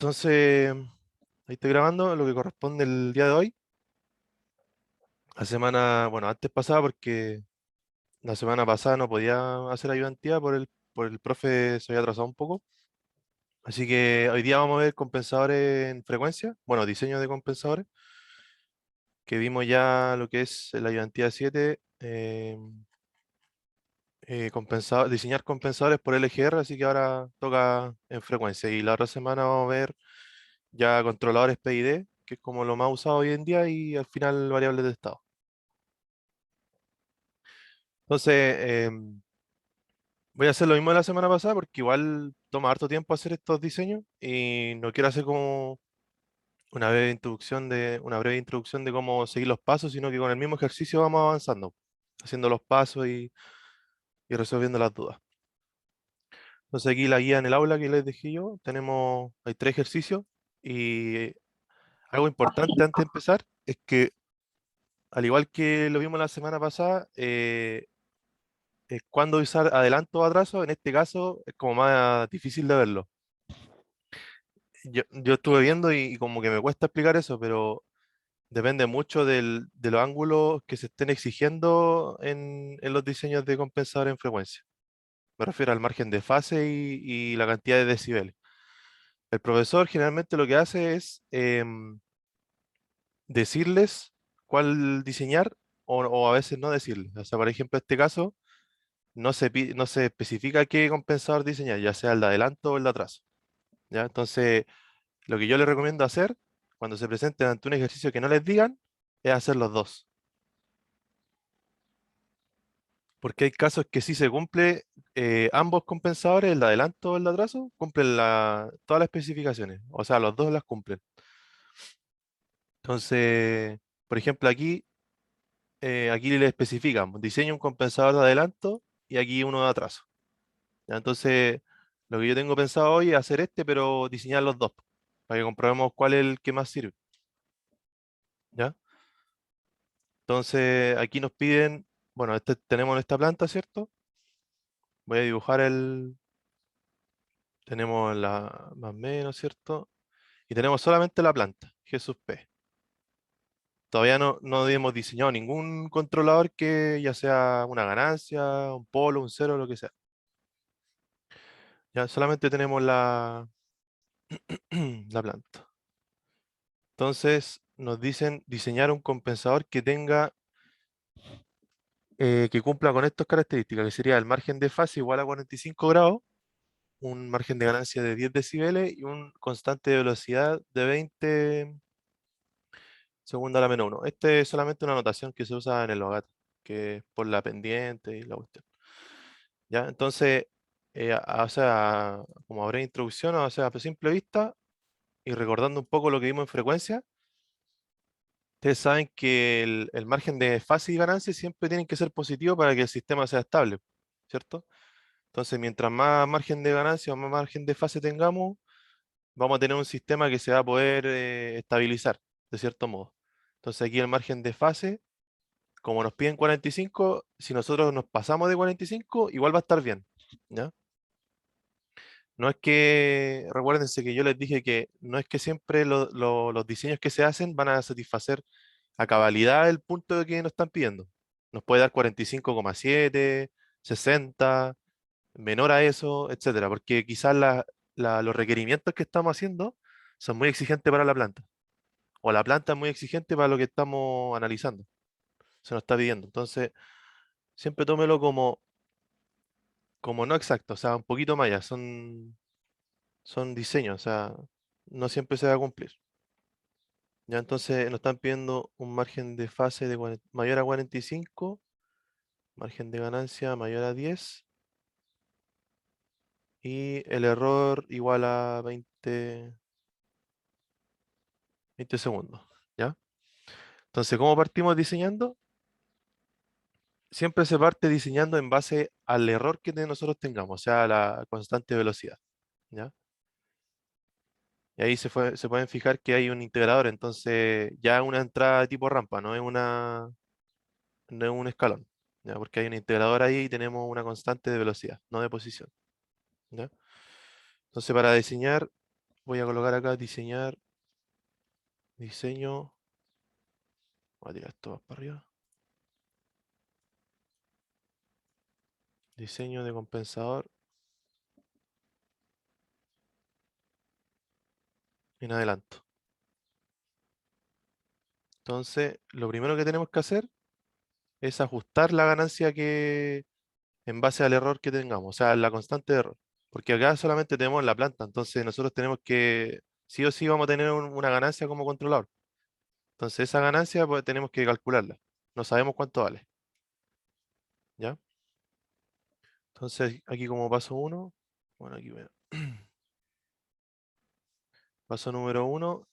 Entonces, ahí estoy grabando lo que corresponde el día de hoy. La semana, bueno, antes pasaba porque la semana pasada no podía hacer ayudantía por el profe se había atrasado un poco. Así que hoy día vamos a ver compensadores en frecuencia, bueno, diseño de compensadores, que vimos ya lo que es la ayudantía 7, diseñar compensadores por LGR, así que ahora toca en frecuencia. Y la otra semana vamos a ver ya controladores PID, que es como lo más usado hoy en día, y al final variables de estado. Entonces, voy a hacer lo mismo de la semana pasada porque igual toma harto tiempo hacer estos diseños y no quiero hacer como una breve introducción de cómo seguir los pasos, sino que con el mismo ejercicio vamos avanzando, haciendo los pasos y resolviendo las dudas. Entonces aquí la guía en el aula que les dejé yo, hay 3 ejercicios y algo importante antes de empezar es que al igual que lo vimos la semana pasada, cuando usar adelanto o atraso, en este caso es como más difícil de verlo. Yo estuve viendo y como que me cuesta explicar eso, pero depende mucho de los ángulos que se estén exigiendo en los diseños de compensador en frecuencia. Me refiero al margen de fase y la cantidad de decibeles. El profesor generalmente lo que hace es decirles cuál diseñar o a veces no decirles. O sea, por ejemplo, en este caso no se especifica qué compensador diseñar, ya sea el de adelanto o el de atraso. ¿Ya? Entonces, lo que yo les recomiendo hacer cuando se presenten ante un ejercicio que no les digan es hacer los dos. Porque hay casos que sí se cumple ambos compensadores, el de adelanto o el de atraso, cumplen todas las especificaciones. O sea, los dos las cumplen. Entonces, por ejemplo, aquí le especifican, diseña un compensador de adelanto y aquí uno de atraso. ¿Ya? Entonces, lo que yo tengo pensado hoy es hacer pero diseñar los dos, para que comprobemos cuál es el que más sirve. ¿Ya? Entonces, aquí nos piden, bueno, tenemos esta planta, ¿cierto? Voy a dibujar tenemos la más menos, ¿cierto? Y tenemos solamente la planta, G sub P. Todavía no hemos diseñado ningún controlador que ya sea una ganancia, un polo, un cero, lo que sea. Ya solamente tenemos la planta. Entonces nos dicen diseñar un compensador que cumpla con estas características, que sería el margen de fase igual a 45 grados, un margen de ganancia de 10 decibeles y un constante de velocidad de 20 segunda a la menos 1. Este es solamente una notación que se usa en el Logat, que es por la pendiente y la cuestión. ¿Ya? Entonces, o sea, como habrá introducción, o sea, a simple vista, y recordando un poco lo que vimos en frecuencia, ustedes saben que el margen de fase y ganancia siempre tienen que ser positivo para que el sistema sea estable, ¿cierto? Entonces, mientras más margen de ganancia o más margen de fase tengamos, vamos a tener un sistema que se va a poder estabilizar, de cierto modo. Entonces, aquí el margen de fase, como nos piden 45, si nosotros nos pasamos de 45, igual va a estar bien, ¿ya? No es que, recuérdense que yo les dije que no es que siempre los diseños que se hacen van a satisfacer a cabalidad el punto que nos están pidiendo. Nos puede dar 45,7, 60, menor a eso, etcétera, porque quizás los requerimientos que estamos haciendo son muy exigentes para la planta, o la planta es muy exigente para lo que estamos analizando, se nos está pidiendo. Entonces, siempre tómelo como no exacto, o sea, un poquito más allá, son diseños, o sea, no siempre se va a cumplir. Ya entonces nos están pidiendo un margen de fase mayor a 45, margen de ganancia mayor a 10 y el error igual a 20 segundos. ¿Ya? Entonces, ¿cómo partimos diseñando? Siempre se parte diseñando en base al error que nosotros tengamos, o sea, la constante velocidad. ¿Ya? Y ahí se pueden fijar que hay un integrador, entonces ya es una entrada de tipo rampa, no es un escalón, ¿ya? Porque hay un integrador ahí y tenemos una constante de velocidad, no de posición, ¿ya? Entonces para diseñar voy a colocar acá diseñar, diseño, voy a tirar esto más para arriba, diseño de compensador en adelanto. Entonces, lo primero que tenemos que hacer es ajustar la ganancia que en base al error que tengamos, o sea, la constante de error. Porque acá solamente tenemos la planta, entonces nosotros tenemos que, sí o sí vamos a tener una ganancia como controlador. Entonces esa ganancia pues, tenemos que calcularla. No sabemos cuánto vale, ¿ya? Entonces aquí como paso uno, bueno, aquí voy a- paso número uno,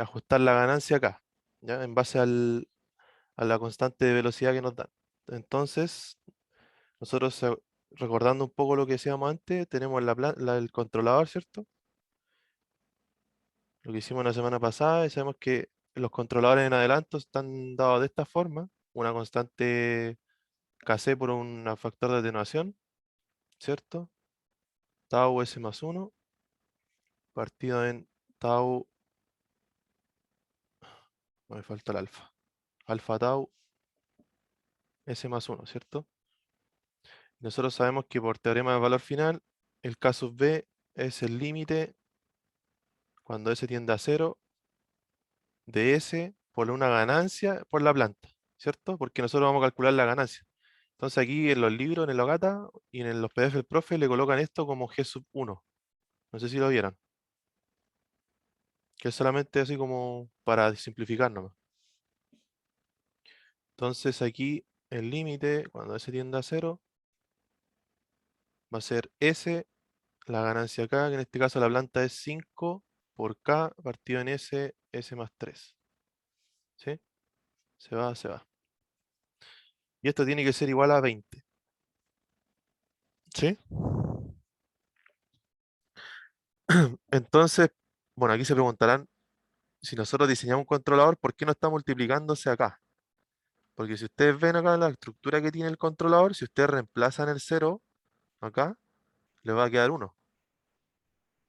ajustar la ganancia acá, ¿ya? En base a la constante de velocidad que nos dan. Entonces, nosotros recordando un poco lo que decíamos antes, tenemos el controlador, ¿cierto? Lo que hicimos la semana pasada y sabemos que los controladores en adelanto están dados de esta forma, una constante Kc por un factor de atenuación, ¿cierto? Tau s más uno partido en tau, me falta el alfa, alfa tau s más uno, ¿cierto? Nosotros sabemos que por teorema del valor final, el K sub b es el límite cuando s tiende a cero de S por una ganancia por la planta, ¿cierto? Porque nosotros vamos a calcular la ganancia. Entonces aquí en los libros, en el Logata y en los PDF del profe le colocan esto como G sub uno. No sé si lo vieron. Que es solamente así como para simplificar nomás. Entonces aquí el límite, cuando S tiende a cero, va a ser S, la ganancia acá, que en este caso la planta es 5 por K partido en S, S más 3. ¿Sí? Se va, se va. Y esto tiene que ser igual a 20. ¿Sí? Entonces, bueno, aquí se preguntarán, si nosotros diseñamos un controlador, ¿por qué no está multiplicándose acá? Porque si ustedes ven acá la estructura que tiene el controlador, si ustedes reemplazan el cero acá, le va a quedar uno.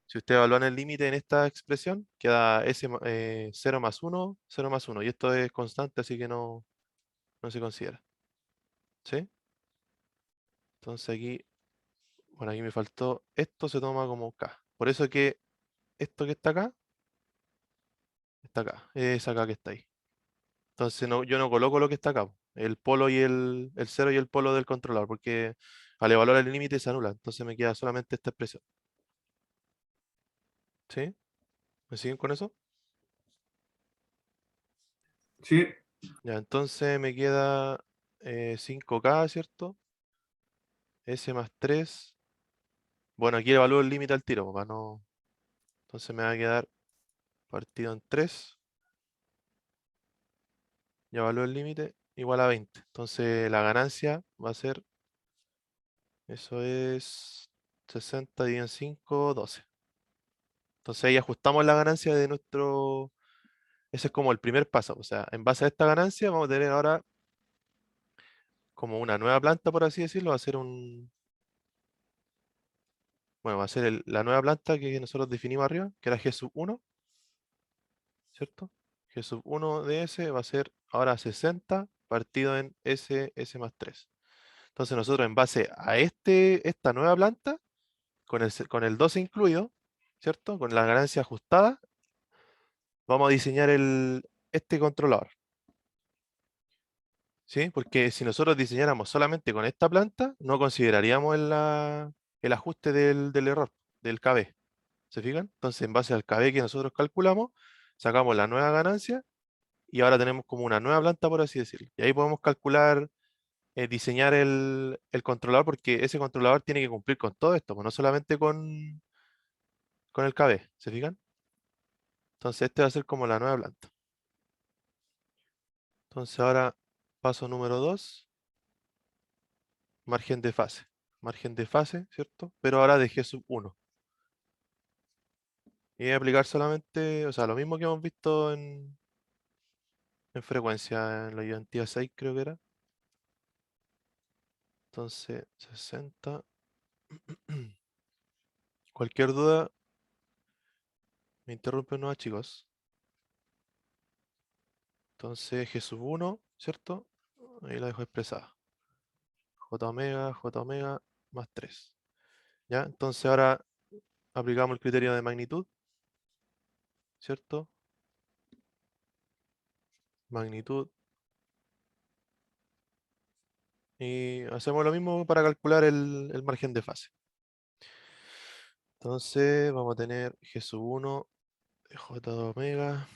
Si ustedes evalúan el límite en esta expresión, queda 0 más uno, 0 más uno. Y esto es constante, así que no se considera. ¿Sí? Entonces aquí, bueno, aquí me faltó, esto se toma como K. Por eso que esto que está acá, es acá que está ahí. Entonces yo no coloco lo que está acá, el polo y el cero y el polo del controlador, porque al evaluar el límite se anula. Entonces me queda solamente esta expresión. ¿Sí? ¿Me siguen con eso? Sí, Ya, entonces me queda 5K, ¿cierto? S más 3. Bueno, aquí evalúo el límite al tiro, para no. Entonces me va a quedar partido en 3. Y evalúo el límite igual a 20. Entonces la ganancia va a ser, eso es 60 dividido en 5, 12. Entonces ahí ajustamos la ganancia de nuestro. Ese es como el primer paso. O sea, en base a esta ganancia vamos a tener ahora como una nueva planta, por así decirlo. Va a ser un. Bueno, va a ser la nueva planta que nosotros definimos arriba, que era G sub 1, ¿cierto? G sub 1 de S va a ser ahora 60 partido en S, S más 3. Entonces nosotros en base a esta nueva planta, con el 12 incluido, ¿cierto? Con la ganancia ajustada, vamos a diseñar este controlador. ¿Sí? Porque si nosotros diseñáramos solamente con esta planta, no consideraríamos el ajuste del error, del KB. ¿Se fijan? Entonces, en base al KB que nosotros calculamos, sacamos la nueva ganancia y ahora tenemos como una nueva planta, por así decirlo. Y ahí podemos calcular, diseñar el controlador, porque ese controlador tiene que cumplir con todo esto, pues no solamente con el KB. ¿Se fijan? Entonces, este va a ser como la nueva planta. Entonces, ahora paso número 2. Margen de fase. Margen de fase, ¿cierto? Pero ahora de G sub 1. Y voy a aplicar solamente, o sea, lo mismo que hemos visto en frecuencia, en la identidad 6 creo que era. Entonces, 60. Cualquier duda, Me interrumpen nuevos chicos. Entonces G sub 1, ¿cierto? Ahí la dejo expresada. J omega más 3. ¿Ya? Entonces ahora aplicamos el criterio de magnitud, ¿cierto? Magnitud. Y hacemos lo mismo para calcular el margen de fase. Entonces vamos a tener G sub 1 de J de omega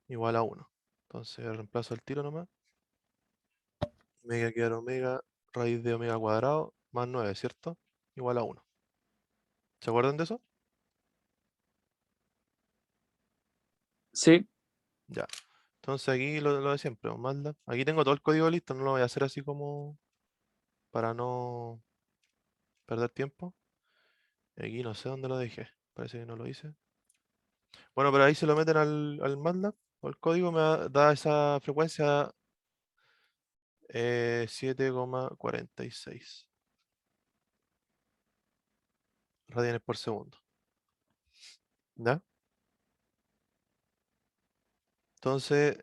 igual a 1. Entonces reemplazo el tiro nomás. Me va a quedar omega raíz de omega cuadrado más 9, ¿cierto? Igual a 1. ¿Se acuerdan de eso? Sí, Ya. Entonces aquí lo de siempre, MATLAB. Aquí tengo todo el código listo, no lo voy a hacer así como para no perder tiempo. Aquí no sé dónde lo dejé, parece que no lo hice. Bueno, pero ahí se lo meten al MATLAB, o el código da esa frecuencia 7,46 radianes por segundo. ¿Ya? Entonces,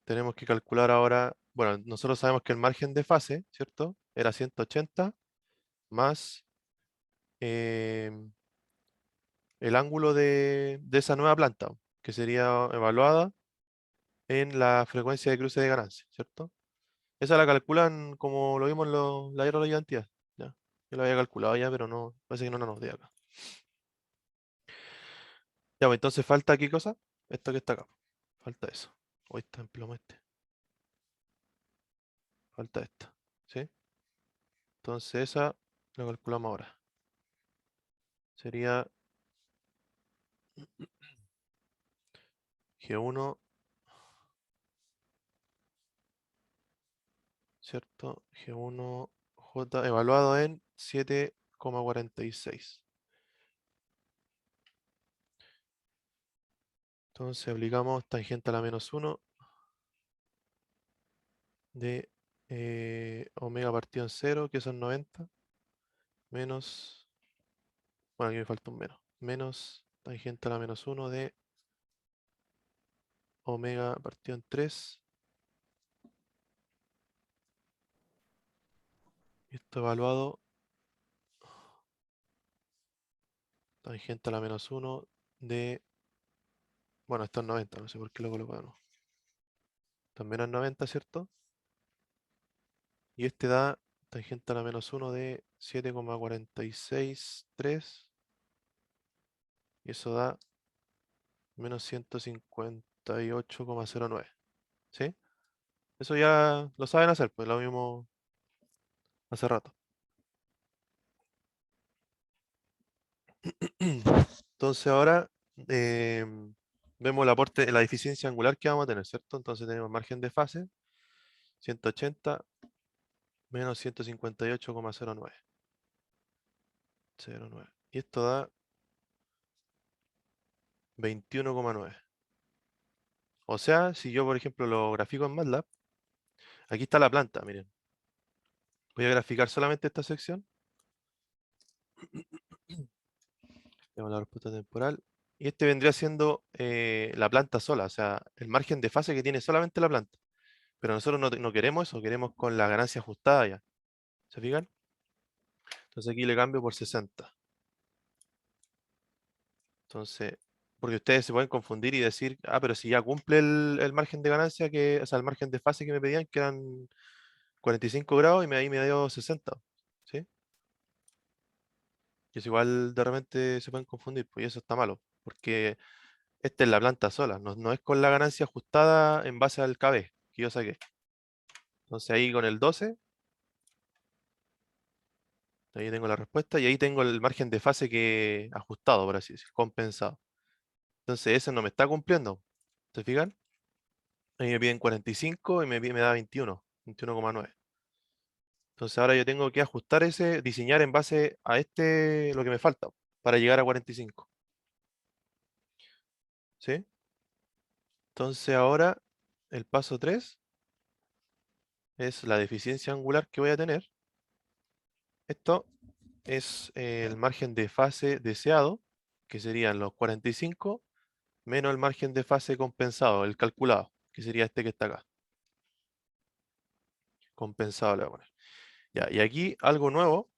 tenemos que calcular ahora, bueno, nosotros sabemos que el margen de fase, ¿cierto? Era 180 más em, el ángulo de esa nueva planta, que sería evaluada en la frecuencia de cruce de ganancia, ¿cierto? Esa la calculan como lo vimos en la guerra de la ayudantía. Ya. Yo la había calculado ya, pero no, parece que no nos dio acá. Ya, pues entonces falta qué cosa? Esto que está acá. Falta eso. Hoy está en plomo este. Falta esta. ¿Sí? Entonces esa la calculamos ahora. Sería G1, ¿cierto? G1 J evaluado en 7,46. Entonces aplicamos tangente a la menos 1 de omega partido en 0, que son 90, menos, bueno, aquí me falta un menos, menos tangente a la menos 1 de omega partido en 3, y esto evaluado, tangente a la menos 1 de, bueno, esto es 90, no sé por qué lo colocamos, también es 90, ¿cierto? Y este da tangente a la menos 1 de 7,463, y eso da menos 158,09, ¿sí? Eso ya lo saben hacer, pues lo mismo hace rato. Entonces ahora vemos el aporte, la eficiencia angular que vamos a tener, ¿cierto? Entonces tenemos margen de fase, 180 menos 158,09. 09. Y esto da 21,9. O sea, si yo, por ejemplo, lo grafico en MATLAB, aquí está la planta, miren. Voy a graficar solamente esta sección. Tenemos la respuesta temporal. Y este vendría siendo la planta sola, o sea, el margen de fase que tiene solamente la planta. Pero nosotros no queremos eso, queremos con la ganancia ajustada ya. ¿Se fijan? Entonces aquí le cambio por 60. Entonces, porque ustedes se pueden confundir y decir, ah, pero si ya cumple el margen de ganancia, o sea, el margen de fase que me pedían, que eran 45 grados, y ahí me dio 60. ¿Sí? Y eso igual de repente se pueden confundir, pues y eso está malo, porque esta es la planta sola, no es con la ganancia ajustada en base al KB que yo saqué. Entonces ahí con el 12, ahí tengo la respuesta, y ahí tengo el margen de fase que ajustado, por así decirlo, compensado. Entonces ese no me está cumpliendo. ¿Se fijan? Ahí me piden 45 y me da 21, 21,9. Entonces ahora yo tengo que ajustar ese, diseñar en base a este, lo que me falta, para llegar a 45. ¿Sí? Entonces ahora el paso 3 es la deficiencia angular que voy a tener. Esto es el margen de fase deseado, que serían los 45, menos el margen de fase compensado, el calculado, que sería este que está acá. Compensado le voy a poner. Ya, y aquí algo nuevo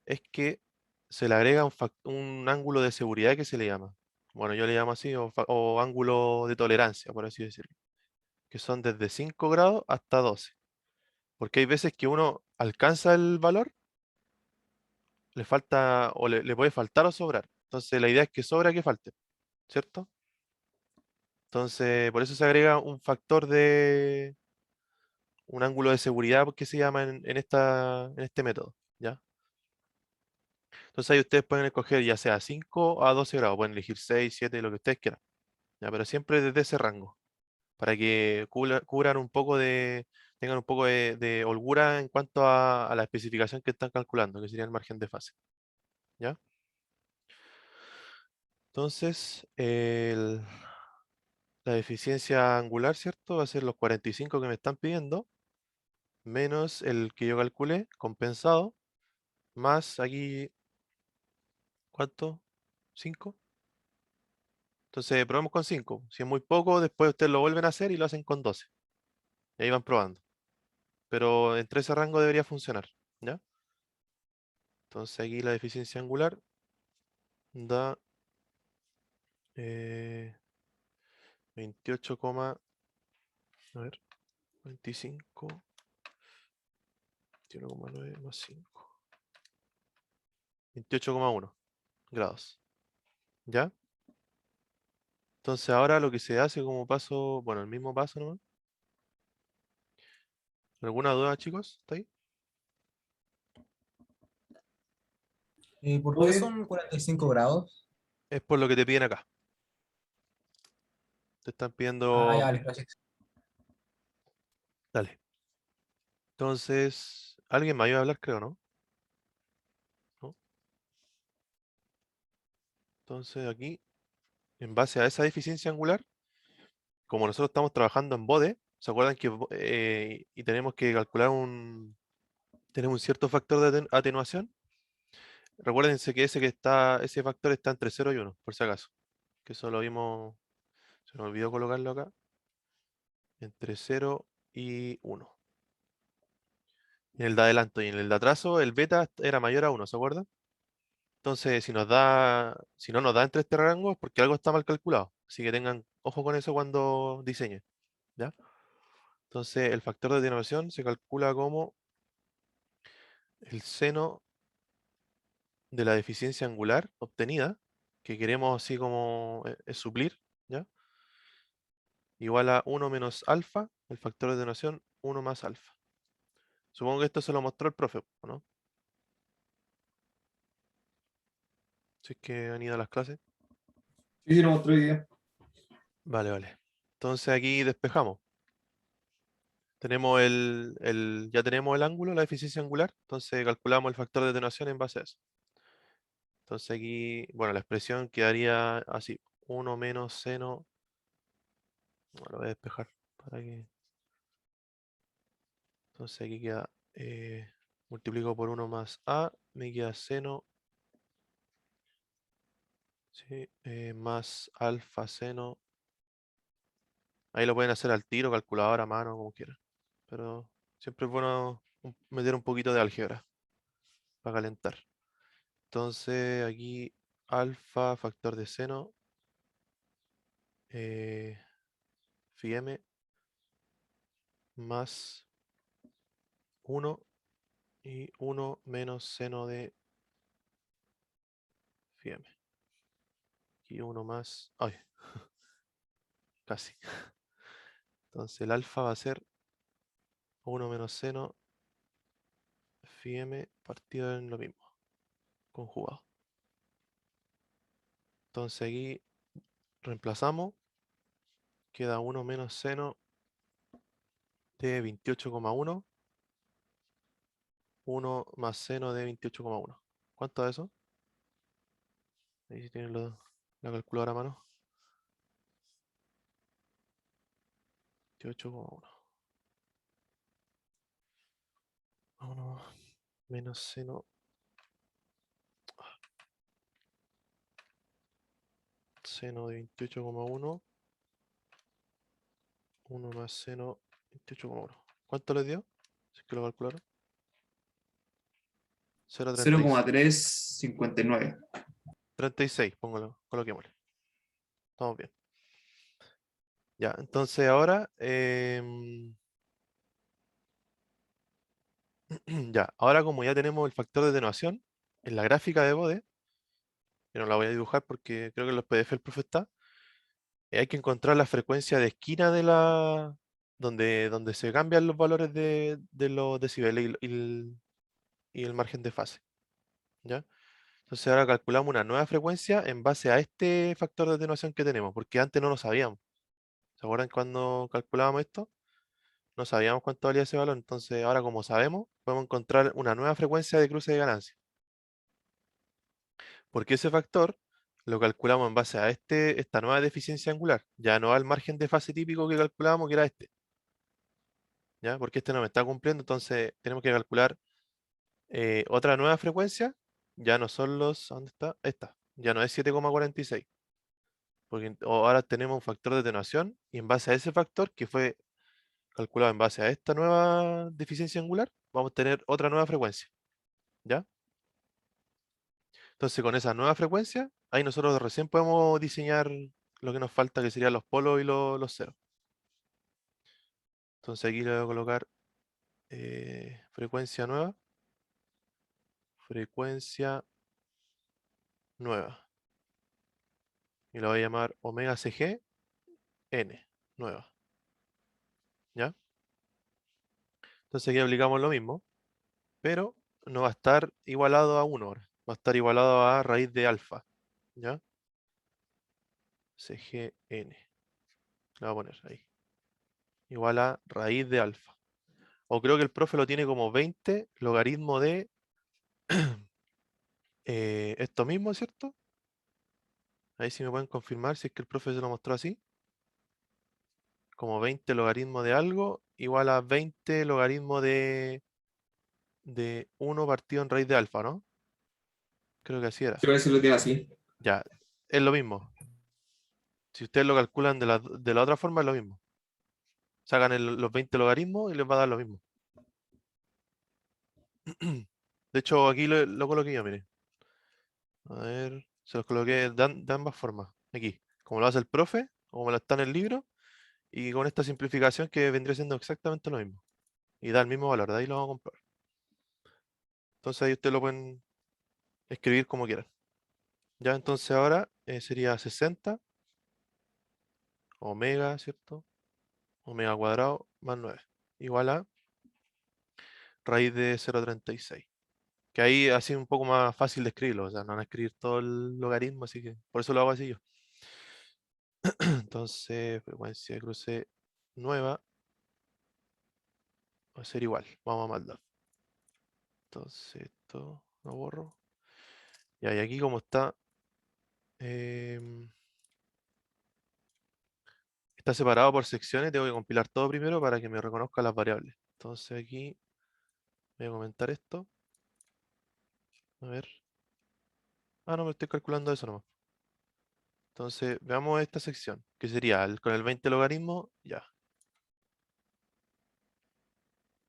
es que se le agrega un ángulo de seguridad que se le llama. Bueno, yo le llamo así, o ángulo de tolerancia, por así decirlo, que son desde 5 grados hasta 12. Porque hay veces que uno alcanza el valor, le falta, o le puede faltar o sobrar. Entonces la idea es que sobra que falte, ¿cierto? Entonces, por eso se agrega un factor de un ángulo de seguridad que se llama en este método, ¿ya? Entonces ahí ustedes pueden escoger ya sea 5 a 12 grados, pueden elegir 6, 7, lo que ustedes quieran, ¿ya? Pero siempre desde ese rango, para que cubran un poco tengan un poco de holgura en cuanto a la especificación que están calculando, que sería el margen de fase, ¿ya? Entonces, la eficiencia angular, ¿cierto? Va a ser los 45 que me están pidiendo, menos el que yo calculé, compensado, más aquí, ¿cuánto? 5. Entonces, probemos con 5. Si es muy poco, después ustedes lo vuelven a hacer y lo hacen con 12. Y ahí van probando. Pero entre ese rango debería funcionar, ¿ya? Entonces aquí la eficiencia angular da 28, a ver, 25, 21,9 más 5. 28,1 grados, ¿ya? Entonces ahora lo que se hace como paso, bueno, el mismo paso nomás. ¿Alguna duda, chicos? ¿Está ahí? ¿Y por qué Oye, son 45 grados? Es por lo que te piden acá. Te están Ah, ya, pidiendo... vale, gracias. Dale. Entonces, alguien me iba a hablar, creo, ¿no? ¿No? Entonces aquí, en base a esa eficiencia angular, como nosotros estamos trabajando en BODE, ¿se acuerdan que y tenemos que calcular tenemos un cierto factor de atenuación? Recuérdense que ese factor está entre 0 y 1, por si acaso. Que eso lo vimos, se me olvidó colocarlo acá, entre 0 y 1. En el de adelanto y en el de atraso, el beta era mayor a 1, ¿se acuerdan? Entonces, si no nos da entre este rango, es porque algo está mal calculado. Así que tengan ojo con eso cuando diseñen, ¿ya? Entonces, el factor de atenuación se calcula como el seno de la deficiencia angular obtenida, que queremos así como suplir, ¿ya? Igual a 1 menos alfa, el factor de atenuación, 1 más alfa. Supongo que esto se lo mostró el profe, ¿o no? Si es que han ido a las clases. Sí, sí, lo mostré hoy día. Vale, vale. Entonces aquí despejamos. Tenemos ya tenemos el ángulo, la eficiencia angular, entonces calculamos el factor de atenuación en base a eso. Entonces aquí, bueno, la expresión quedaría así, 1 menos seno, bueno, lo voy a despejar para que, entonces aquí queda, multiplico por 1 más a, me queda seno, ¿sí? Más alfa seno, ahí lo pueden hacer al tiro, calculadora, a mano, como quieran, pero siempre es bueno meter un poquito de álgebra para calentar. Entonces aquí alfa, factor de seno, phi m más 1 y 1 menos seno de phi m. Y 1 más... Ay, casi. Entonces el alfa va a ser 1 menos seno phi m partido en lo mismo, conjugado. Entonces aquí reemplazamos, queda 1 menos seno de 28,1, 1 más seno de 28,1. ¿Cuánto es eso? Ahí si tienen la calculadora a mano. 28,1. 1 menos seno seno de 28,1. 1 más seno 28,1. ¿Cuánto le dio? Si es que lo calcularon. 0,36. 0,359. 36, póngalo, coloquémosle. Estamos bien. Ya, entonces ahora, ya, ahora como ya tenemos el factor de atenuación en la gráfica de Bode, que no la voy a dibujar porque creo que en los PDF el profe está, hay que encontrar la frecuencia de esquina de donde se cambian los valores de los decibeles y el margen de fase. ¿Ya? Entonces ahora calculamos una nueva frecuencia en base a este factor de atenuación que tenemos, porque antes no lo sabíamos. ¿Se acuerdan cuando calculábamos esto? No sabíamos cuánto valía ese valor, entonces ahora como sabemos, podemos encontrar una nueva frecuencia de cruce de ganancia. Porque ese factor lo calculamos en base a esta nueva deficiencia angular, ya no al margen de fase típico que calculábamos, que era este. ¿Ya? Porque este no me está cumpliendo, entonces tenemos que calcular otra nueva frecuencia, ya no son ¿dónde está? Esta, ya no es 7,46, porque ahora tenemos un factor de atenuación y en base a ese factor que fue calculado en base a esta nueva deficiencia angular, vamos a tener otra nueva frecuencia, ¿ya? Entonces con esa nueva frecuencia, ahí nosotros recién podemos diseñar lo que nos falta, que serían los polos y los ceros. Entonces aquí le voy a colocar frecuencia nueva, y lo voy a llamar omega CG n, nueva, ¿ya? Entonces aquí aplicamos lo mismo, pero no va a estar igualado a 1 ahora, va a estar igualado a raíz de alfa, ¿ya? CGN, le voy a poner ahí, igual a raíz de alfa. O creo que el profe lo tiene como 20 logaritmo de esto mismo, ¿cierto? Ahí sí me pueden confirmar si es que el profe se lo mostró así. Como 20 logaritmo de algo igual a 20 logaritmo de 1 partido en raíz de alfa, ¿no? Creo que así era. Creo que sí lo tiene así. Ya, es lo mismo. Si ustedes lo calculan de la otra forma, es lo mismo. Sacan los 20 logaritmos y les va a dar lo mismo. De hecho, aquí lo coloqué yo, miren. A ver, se los coloqué de ambas formas. Aquí, como lo hace el profe, o como lo está en el libro, y con esta simplificación que vendría siendo exactamente lo mismo. Y da el mismo valor, de ahí lo vamos a comprobar. Entonces ahí ustedes lo pueden escribir como quieran. Ya, entonces ahora sería 60 omega, ¿cierto? Omega cuadrado más 9, igual a raíz de 0,36. Que ahí ha sido un poco más fácil de escribirlo, o sea, no van a escribir todo el logaritmo, así que por eso lo hago así yo. Entonces, frecuencia de cruce nueva va a ser igual. Vamos a MATLAB. Entonces, esto lo borro. Ya, y aquí como em, está separado por secciones, tengo que compilar todo primero para que me reconozca las variables. Entonces aquí voy a comentar esto. A ver. Ah, no, me estoy calculando eso nomás. Entonces, veamos esta sección, que sería con el 20 logaritmo, ya.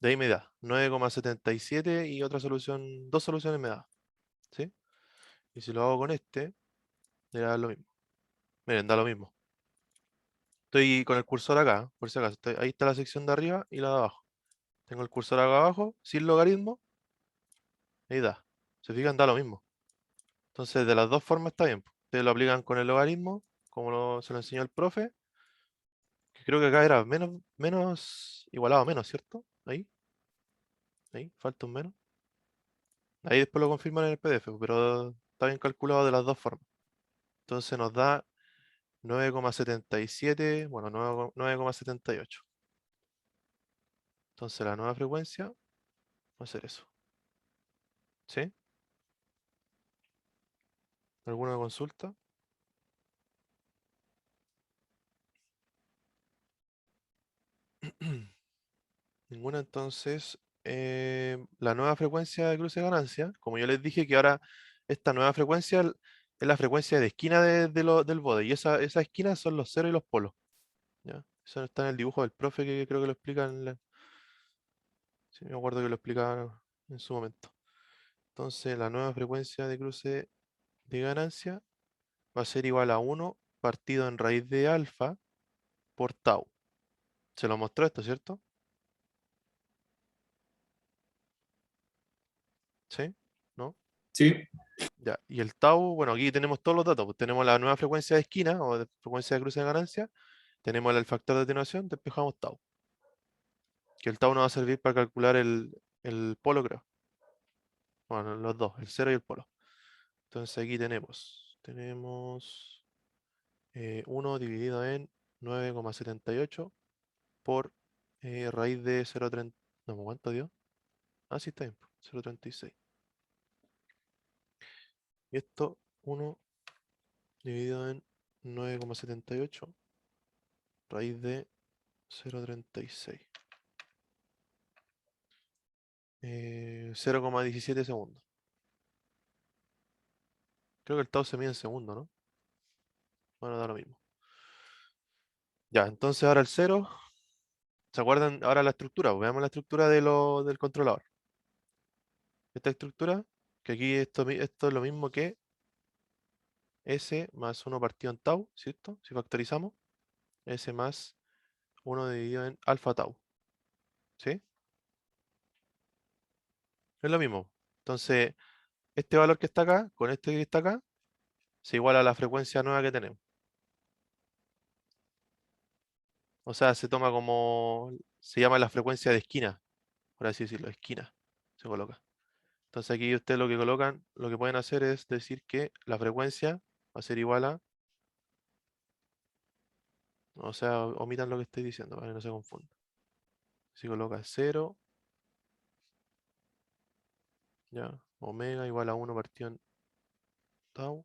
De ahí me da 9,77 y otra solución, dos soluciones me da. ¿Sí? Y si lo hago con este, me da lo mismo. Miren, da lo mismo. Estoy con el cursor acá, por si acaso. Ahí está la sección de arriba y la de abajo. Tengo el cursor acá abajo, sin logaritmo, ahí da. ¿Se fijan? Da lo mismo. Entonces, de las dos formas está bien, po. Ustedes lo aplican con el logaritmo, como se lo enseñó el profe, que creo que acá era menos igualado a menos, ¿cierto? Ahí, falta un menos. Ahí después lo confirman en el PDF, pero está bien calculado de las dos formas. Entonces nos da 9,77, bueno, 9,78. Entonces la nueva frecuencia va a ser eso. ¿Sí? ¿Alguna consulta? Ninguna, entonces la nueva frecuencia de cruce de ganancia, como yo les dije que ahora esta nueva frecuencia es la frecuencia de esquina del bode. Y esas esquinas son los ceros y los polos. ¿Ya? Eso está en el dibujo del profe que creo que lo explica sí, me acuerdo que lo explicaba en su momento. Entonces la nueva frecuencia de cruce de ganancia va a ser igual a 1 partido en raíz de alfa por tau. Se lo mostró esto, ¿cierto? ¿Sí? ¿No? Sí, Ya. Y el tau, bueno, aquí tenemos todos los datos. Pues tenemos la nueva frecuencia de esquina o de frecuencia de cruce de ganancia. Tenemos el factor de atenuación, despejamos tau. Que el tau nos va a servir para calcular el polo, creo. Bueno, los dos, el cero y el polo. Entonces aquí tenemos 1 dividido en 9,78 por raíz de 0,30. No, ¿cuánto dio? Ah, sí, está bien, 0,36. Y esto, 1 dividido en 9,78 raíz de 0,36. 0,17 segundos. Creo que el tau se mide en segundos, ¿no? Bueno, da lo mismo. Ya, entonces ahora el 0. ¿Se acuerdan ahora la estructura? Pues veamos la estructura del controlador. Esta estructura, que aquí esto es lo mismo que S más 1 partido en tau, ¿cierto? Si factorizamos, S más 1 dividido en alfa tau, ¿sí? Es lo mismo. Entonces, este valor que está acá, con este que está acá, se iguala a la frecuencia nueva que tenemos. O sea, se llama la frecuencia de esquina, por así decirlo, esquina, se coloca. Entonces aquí ustedes lo que colocan, lo que pueden hacer es decir que la frecuencia va a ser igual a, o sea, omitan lo que estoy diciendo para que no se confunda. Si coloca 0, ya, omega igual a 1 partido en tau,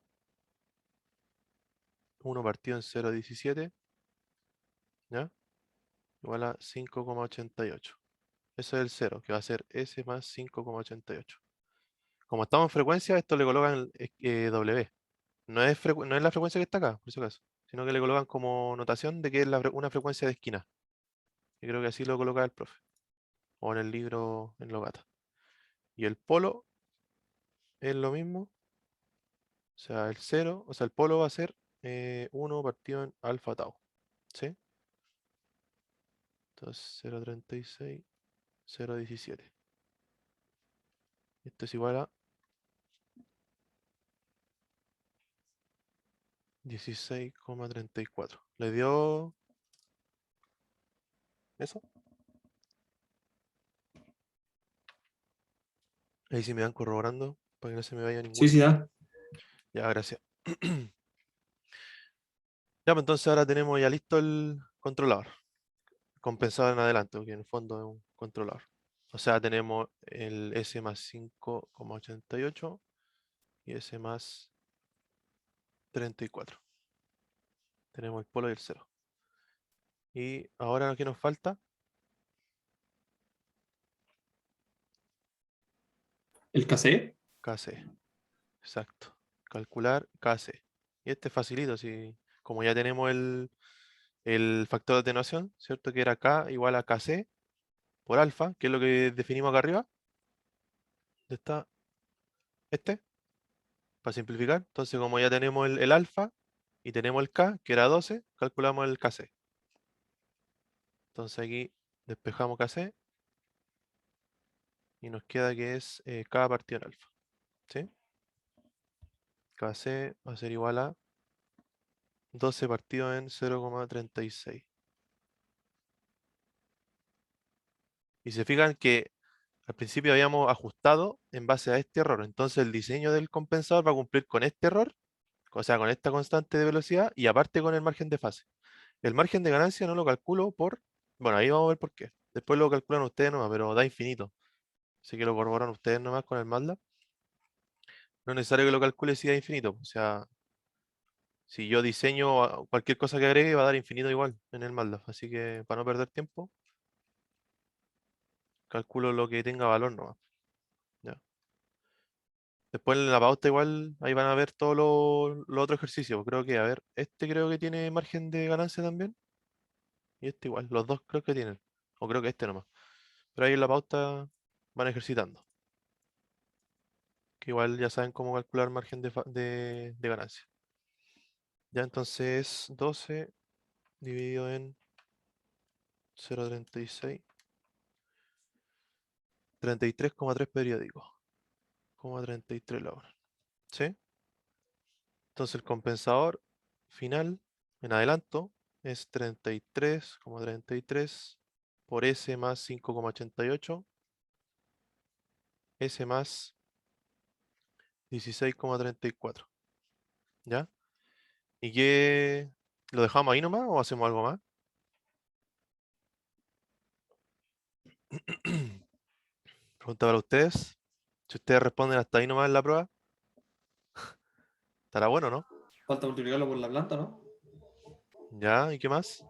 1 partido en 0,17, ya, igual a 5,88. Eso es el 0, que va a ser S más 5,88. Como estamos en frecuencia, esto le colocan W. No es la frecuencia que está acá, por si acaso, sino que le colocan como notación de que es una frecuencia de esquina. Y creo que así lo coloca el profe, o en el libro en Logata. Y el polo es lo mismo, o sea, el 0, o sea, el polo va a ser 1 partido en alfa tau, ¿sí? Entonces 0,36, 0,17. Esto es igual a 16,34. ¿Le dio eso? Ahí sí me van corroborando para que no se me vaya sí, ninguno. sí, da. Ya, gracias. Ya, pues entonces ahora tenemos ya listo el controlador. Compensado en adelante, porque en el fondo es un controlador. O sea, tenemos el S más 5,88 y S más 34. Tenemos el polo y el cero. Y ahora, ¿qué nos falta? El KC. KC. Exacto. Calcular KC. Y este es facilito, si, como ya tenemos el factor de atenuación, ¿cierto? Que era K igual a KC por alfa, que es lo que definimos acá arriba. ¿Dónde está este? Para simplificar. Entonces, como ya tenemos el alfa y tenemos el K, que era 12, calculamos el KC. Entonces aquí despejamos KC y nos queda que es K partido en alfa. ¿Sí? KC va a ser igual a 12 partido en 0,36. Y se fijan que al principio habíamos ajustado en base a este error. Entonces el diseño del compensador va a cumplir con este error, o sea, con esta constante de velocidad y aparte con el margen de fase. El margen de ganancia no lo calculo bueno, ahí vamos a ver por qué. Después lo calculan ustedes nomás, pero da infinito. Así que lo corroboran ustedes nomás con el MATLAB. No es necesario que lo calcule si da infinito. O sea, si yo diseño cualquier cosa que agregue, va a dar infinito igual en el MATLAB. Así que para no perder tiempo, calculo lo que tenga valor nomás. ¿Ya? Después en la pauta igual ahí van a ver todos los otros ejercicios. Creo que, a ver, este creo que tiene margen de ganancia también. Y este igual, los dos creo que tienen. O creo que este nomás. Pero ahí en la pauta van ejercitando. Que igual ya saben cómo calcular margen de ganancia. Ya entonces 12 dividido en 0,36. 33,3 periódicos. 33 la hora. ¿Sí? Entonces el compensador final en adelanto es 33,33 por S más 5,88, S más 16,34. ¿Ya? ¿Y qué? ¿Lo dejamos ahí nomás o hacemos algo más? Pregunta para ustedes. Si ustedes responden hasta ahí nomás en la prueba, estará bueno, ¿no? Falta multiplicarlo por la planta, ¿no? ¿Ya? ¿Y qué más?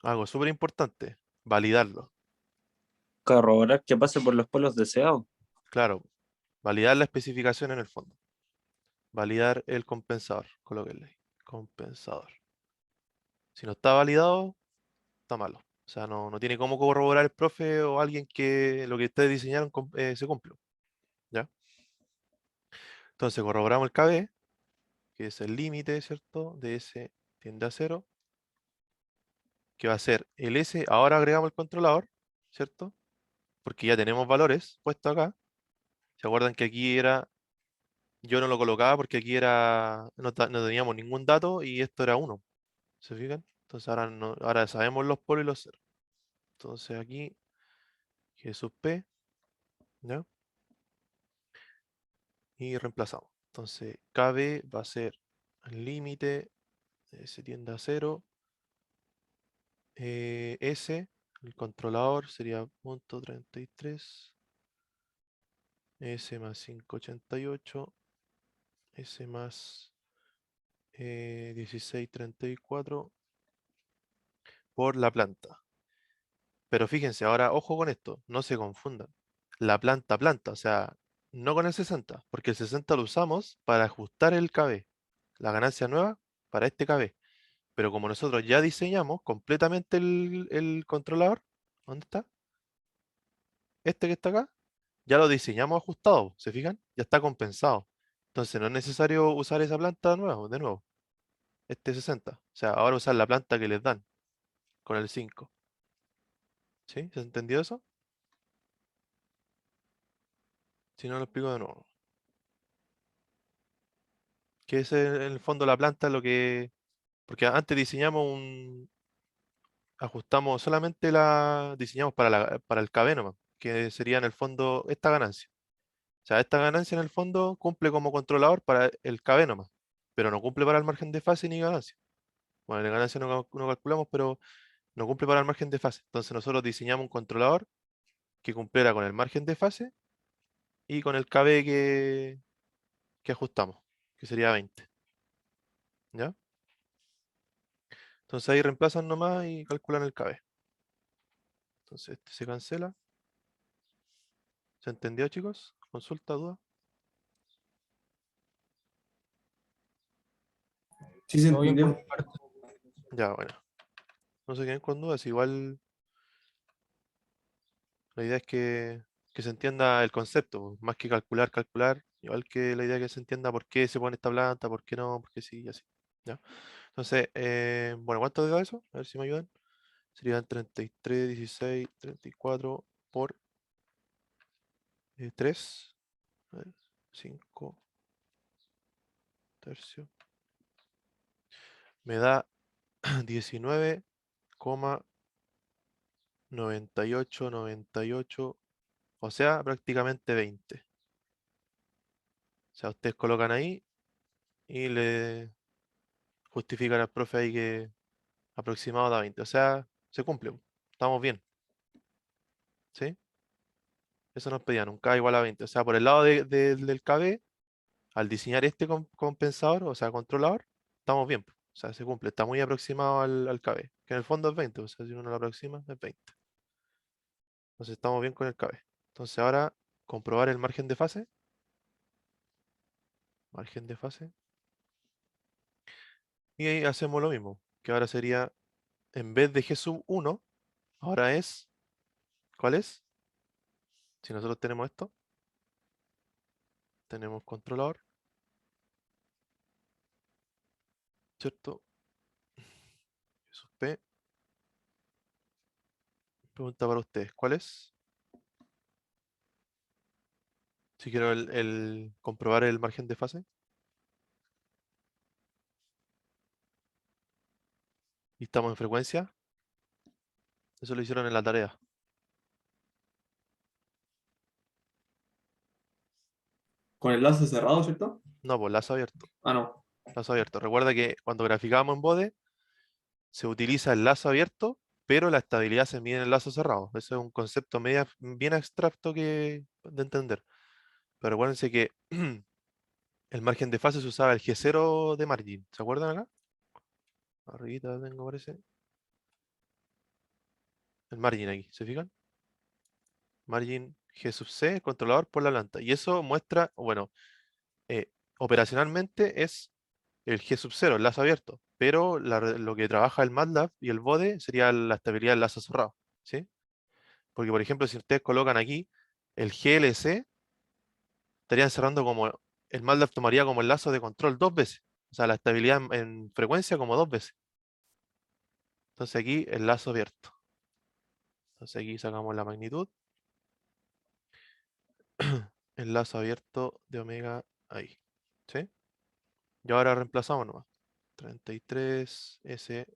Algo súper importante, validarlo. Corroborar que pase por los polos deseados. Claro, validar la especificación en el fondo. Validar el compensador. Colóquenle ahí. Compensador. Si no está validado, está malo. O sea, no tiene cómo corroborar el profe o alguien que lo que ustedes diseñaron se cumplió. ¿Ya? Entonces corroboramos el KB, que es el límite, ¿cierto? De S tiende a 0, que va a ser el S. Ahora agregamos el controlador, ¿cierto? Porque ya tenemos valores puestos acá. ¿Se acuerdan que aquí era, yo no lo colocaba porque aquí era, no teníamos ningún dato y esto era 1? ¿Se fijan? Entonces ahora, ahora sabemos los polos y los ceros. Entonces aquí G sub P, ¿ya? Y reemplazamos. Entonces KB va a ser el límite, se tiende a 0. S, el controlador sería punto 33. S más 588. S más 1634 por la planta. Pero fíjense, ahora ojo con esto, no se confundan. La planta, o sea, no con el 60, porque el 60 lo usamos para ajustar el KB, la ganancia nueva para este KB. Pero como nosotros ya diseñamos completamente el controlador, ¿dónde está? Este que está acá, ya lo diseñamos ajustado, ¿se fijan? Ya está compensado. Entonces no es necesario usar esa planta de nuevo, este 60. O sea, ahora usar la planta que les dan con el 5. ¿Sí? ¿Se entendió eso? Si no, lo explico de nuevo. Que es en el fondo la planta lo que... Porque antes diseñamos ajustamos solamente diseñamos para el KB nomás, que sería en el fondo esta ganancia. O sea, esta ganancia en el fondo cumple como controlador para el KB nomás, pero no cumple para el margen de fase ni ganancia. Bueno, la ganancia no calculamos, pero no cumple para el margen de fase. Entonces nosotros diseñamos un controlador que cumpliera con el margen de fase y con el KB que ajustamos, que sería 20. ¿Ya? Entonces ahí reemplazan nomás y calculan el KB. Entonces este se cancela. ¿Se entendió, chicos? ¿Consulta, duda? Sí, se Todo bien por entendió. mi parte. Ya, bueno. No se queden con dudas. Igual la idea es que se entienda el concepto, más que calcular. Igual que la idea es que se entienda por qué se pone esta planta, por qué no, por qué sí y así. ¿Ya? Entonces, bueno, ¿cuánto da eso? A ver si me ayudan. Serían 33, 16, 34 por 3, 5 tercio. Me da 19,9898, o sea, prácticamente 20. O sea, ustedes colocan ahí y le justifican al profe ahí que aproximado da 20. O sea, se cumple. Estamos bien. ¿Sí? Eso nos pedían, un K igual a 20. O sea, por el lado del KB, al diseñar este compensador, o sea, controlador, estamos bien. O sea, se cumple. Está muy aproximado al KB. Que en el fondo es 20. O sea, si uno lo aproxima, es 20. Entonces estamos bien con el KB. Entonces ahora comprobar el margen de fase. Margen de fase. Y ahí hacemos lo mismo, que ahora sería, en vez de G sub 1, ahora es, ¿cuál es? Si nosotros tenemos esto, tenemos controlador, ¿cierto? G sub P. Pregunta para ustedes, ¿cuál es? Si quiero comprobar el margen de fase. Y estamos en frecuencia. Eso lo hicieron en la tarea. Con el lazo cerrado, ¿cierto? No, pues lazo abierto. Ah, no. Lazo abierto. Recuerda que cuando graficamos en Bode, se utiliza el lazo abierto, pero la estabilidad se mide en el lazo cerrado. Eso es un concepto bien abstracto de entender. Pero acuérdense que el margen de fase se usaba el G0 de margin. ¿Se acuerdan acá? Arribita tengo, parece. El margin aquí, ¿se fijan? Margin G sub C, controlador por la planta. Y eso muestra, bueno, operacionalmente es el G sub 0, el lazo abierto. Pero lo que trabaja el MATLAB y el Bode sería la estabilidad del lazo cerrado. ¿Sí? Porque, por ejemplo, si ustedes colocan aquí el GLC, estarían cerrando como, el MATLAB tomaría como el lazo de control 2 veces. O sea, la estabilidad en frecuencia como 2 veces. Entonces aquí el lazo abierto. Entonces aquí sacamos la magnitud. El lazo abierto de omega ahí. ¿Sí? Y ahora reemplazamos nomás. 33 S.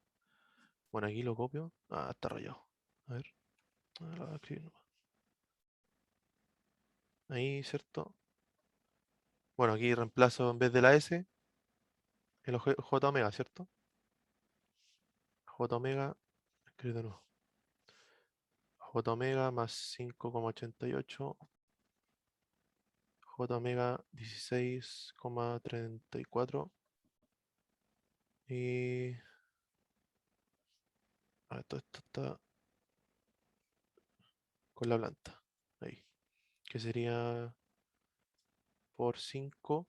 Bueno, aquí lo copio. Ah, está rayado. A ver. Ahora lo voy a escribir nomás. Ahí, ¿cierto? Bueno, aquí reemplazo en vez de la S, el J omega, ¿cierto? J omega, escribo de nuevo. J omega más 5,88. J omega 16,34. Y todo esto está con la planta. Ahí. Que sería por 5.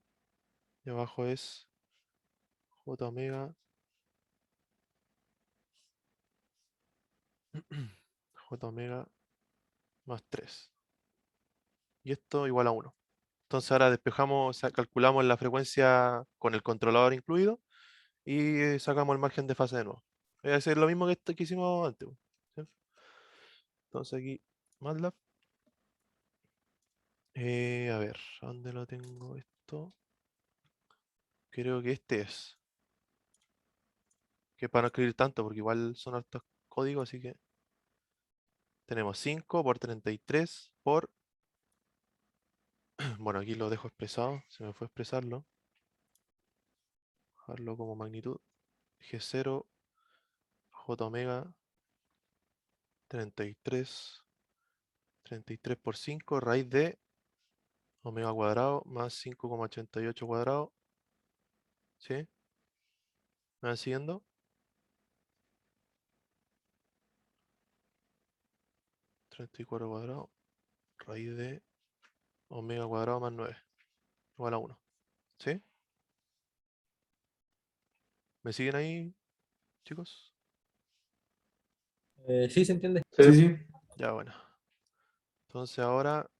Y abajo es J omega. J omega más 3. Y esto igual a 1. Entonces ahora despejamos, calculamos la frecuencia con el controlador incluido y sacamos el margen de fase de nuevo. Voy a hacer lo mismo que hicimos antes. ¿Sí? Entonces aquí, MATLAB. A ver, ¿dónde lo tengo esto? Creo que este es. Que para no escribir tanto, porque igual son hartos códigos, así que tenemos 5 por 33 por... Bueno, aquí lo dejo expresado, se me fue expresarlo. Dejarlo como magnitud. G0, J omega, 33 por 5, raíz de omega cuadrado más 5,88 cuadrado. ¿Sí? ¿Me van siguiendo? 34 cuadrado, raíz de omega cuadrado más 9, igual a 1. ¿Sí? ¿Me siguen ahí, chicos? Sí, se entiende. Sí, sí. Ya, bueno. Entonces ahora,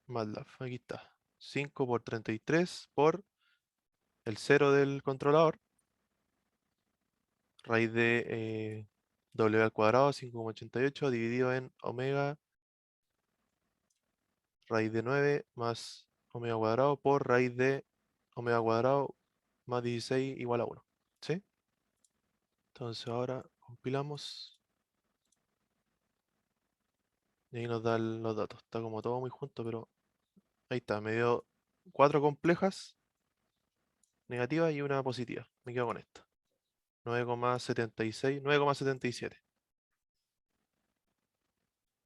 MATLAB, aquí está. 5 por 33 por el 0 del controlador, raíz de w al cuadrado, 5,88, dividido en omega, raíz de 9 más omega cuadrado por raíz de omega cuadrado más 16 igual a 1. ¿Sí? Entonces ahora compilamos y ahí nos da los datos. Está como todo muy junto, pero ahí está. Me dio 4 complejas negativas y una positiva. Me quedo con esta. 9,76, 9,77.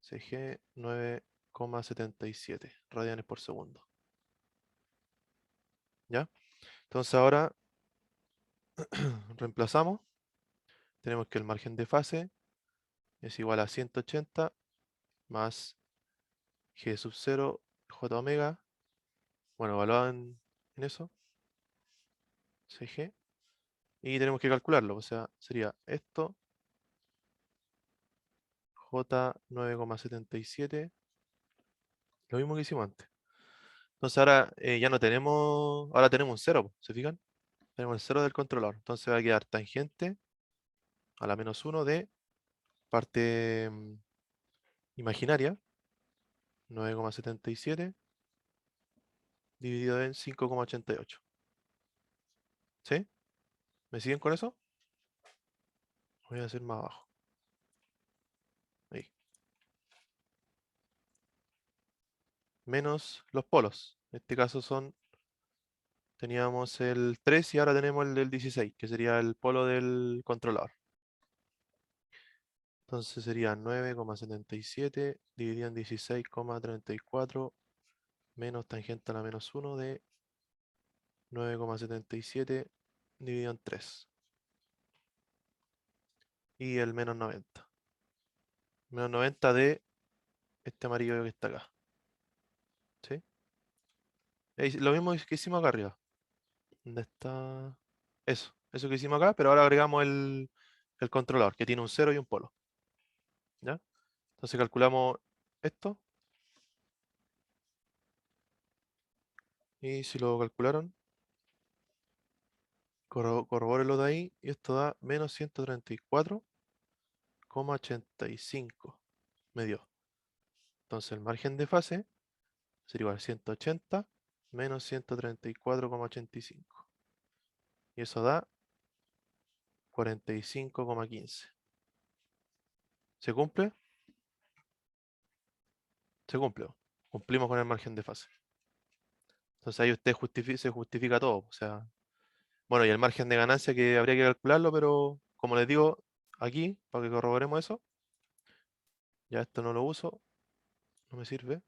CG 9,77 radianes por segundo. ¿Ya? Entonces ahora reemplazamos. Tenemos que el margen de fase es igual a 180 más G sub 0 J omega, bueno, evaluado en eso, CG, y tenemos que calcularlo, o sea, sería esto, J 9,77, lo mismo que hicimos antes. Entonces ahora ya no tenemos, ahora tenemos un 0, ¿se fijan? Tenemos el 0 del controlador, entonces va a quedar tangente a la -1 de parte imaginaria, 9,77 dividido en 5,88. ¿Sí? ¿Me siguen con eso? Voy a hacer más abajo. Ahí. Menos los polos. En este caso teníamos el 3 y ahora tenemos el del 16, que sería el polo del controlador. Entonces sería 9,77 dividido en 16,34 menos tangente a la -1 de 9,77 dividido en 3. Y el -90. -90 de este amarillo que está acá. ¿Sí? Lo mismo que hicimos acá arriba. ¿Dónde está? Eso que hicimos acá, pero ahora agregamos el controlador, que tiene un 0 y un polo. ¿Ya? Entonces calculamos esto. Y si lo calcularon, corrobórenlo de ahí. Y esto da menos 134,85. Me dio. Entonces el margen de fase sería igual a 180 menos 134,85. Y eso da 45,15. ¿Se cumple? Se cumple. Cumplimos con el margen de fase. Entonces ahí usted se justifica todo. O sea, bueno, y el margen de ganancia que habría que calcularlo, pero como les digo, aquí, para que corroboremos eso, ya esto no lo uso, no me sirve.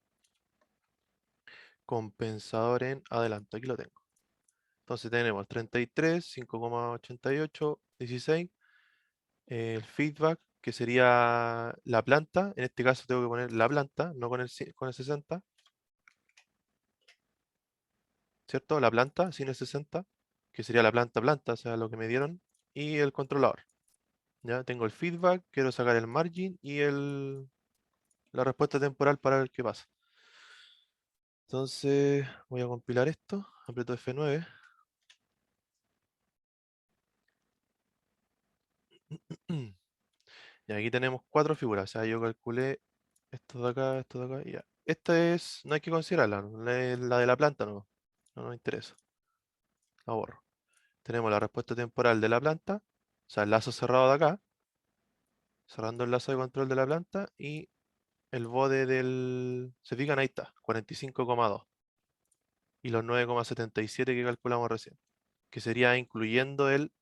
Compensador en adelanto, aquí lo tengo. Entonces tenemos 33, 5,88, 16. El feedback, que sería la planta. En este caso tengo que poner la planta, no con el 60. ¿Cierto? La planta sin el 60, que sería la planta, o sea, lo que me dieron. Y el controlador. Ya tengo el feedback, quiero sacar el margin y la respuesta temporal para ver qué pasa. Entonces voy a compilar esto, aprieto F9. Y aquí tenemos 4 figuras, o sea, yo calculé esto de acá, esto de acá, y ya. Esta no hay que considerarla, ¿no? La de la planta no, no nos interesa, la borro. Tenemos la respuesta temporal de la planta, o sea, el lazo cerrado de acá, cerrando el lazo de control de la planta, y el bode se fijan, ahí está, 45,2. Y los 9,77 que calculamos recién, que sería incluyendo el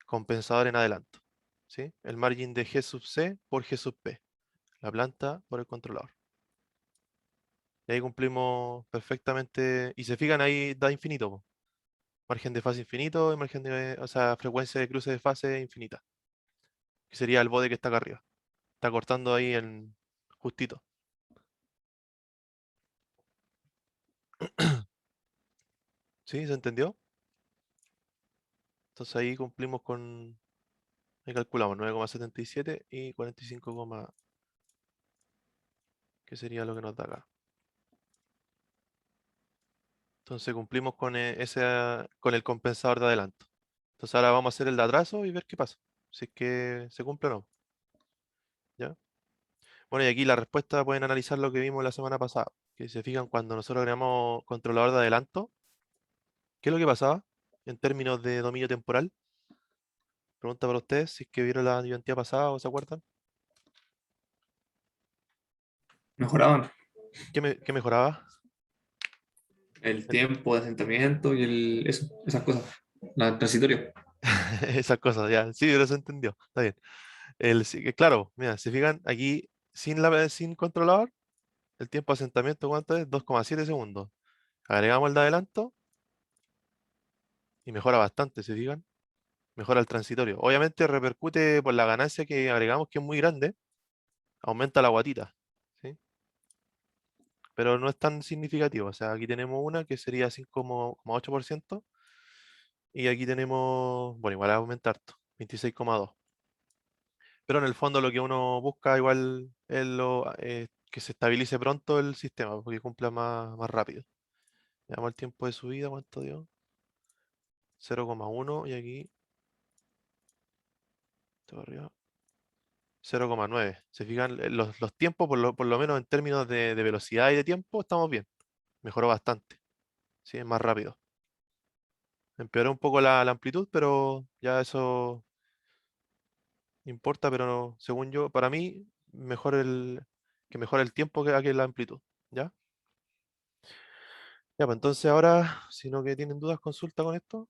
compensador en adelanto. ¿Sí? El margin de G sub C por G sub P, la planta por el controlador. Y ahí cumplimos perfectamente, y se fijan ahí da infinito, po. Margen de fase infinito y margen de, o sea, frecuencia de cruce de fase infinita, que sería el bode que está acá arriba. Está cortando ahí en justito. ¿Sí? ¿Se entendió? Entonces ahí cumplimos ahí calculamos 9,77 y 45, que sería lo que nos da acá. Entonces cumplimos con el compensador de adelanto. Entonces ahora vamos a hacer el de atraso y ver qué pasa. Si es que se cumple o no. ¿Ya? Bueno, y aquí la respuesta pueden analizar lo que vimos la semana pasada. Que si se fijan, cuando nosotros agregamos controlador de adelanto, ¿qué es lo que pasaba en términos de dominio temporal? Pregunta para ustedes, si es que vieron la ayudantía pasada o se acuerdan. Mejoraban ¿Qué mejoraba? el El- tiempo de asentamiento y esas cosas. La transitorio. Esas cosas, ya. Sí, pero se entendió. Está bien. Sí, claro, mira, si fijan, aquí sin controlador, el tiempo de asentamiento, ¿cuánto es? 2,7 segundos. Agregamos el de adelanto y mejora bastante, ¿se fijan? Mejora el transitorio. Obviamente repercute por la ganancia que agregamos, que es muy grande, aumenta la guatita, ¿sí? pero no es tan significativo. O sea, aquí tenemos una que sería 5,8% y aquí tenemos, bueno, igual va a aumentar harto, 26,2. Pero en el fondo lo que uno busca igual es que se estabilice pronto el sistema, porque cumpla más rápido. Veamos el tiempo de subida, ¿cuánto dio? 0,1 y aquí todo arriba, 0,9. Se fijan, los tiempos, por lo menos en términos de velocidad y de tiempo, estamos bien. Mejoró bastante. Sí, es más rápido. Empeoró un poco la amplitud, pero ya eso importa, pero según yo, para mí, mejora el tiempo que la amplitud. ¿Ya? Ya, pues entonces ahora, si no que tienen dudas, consulta con esto.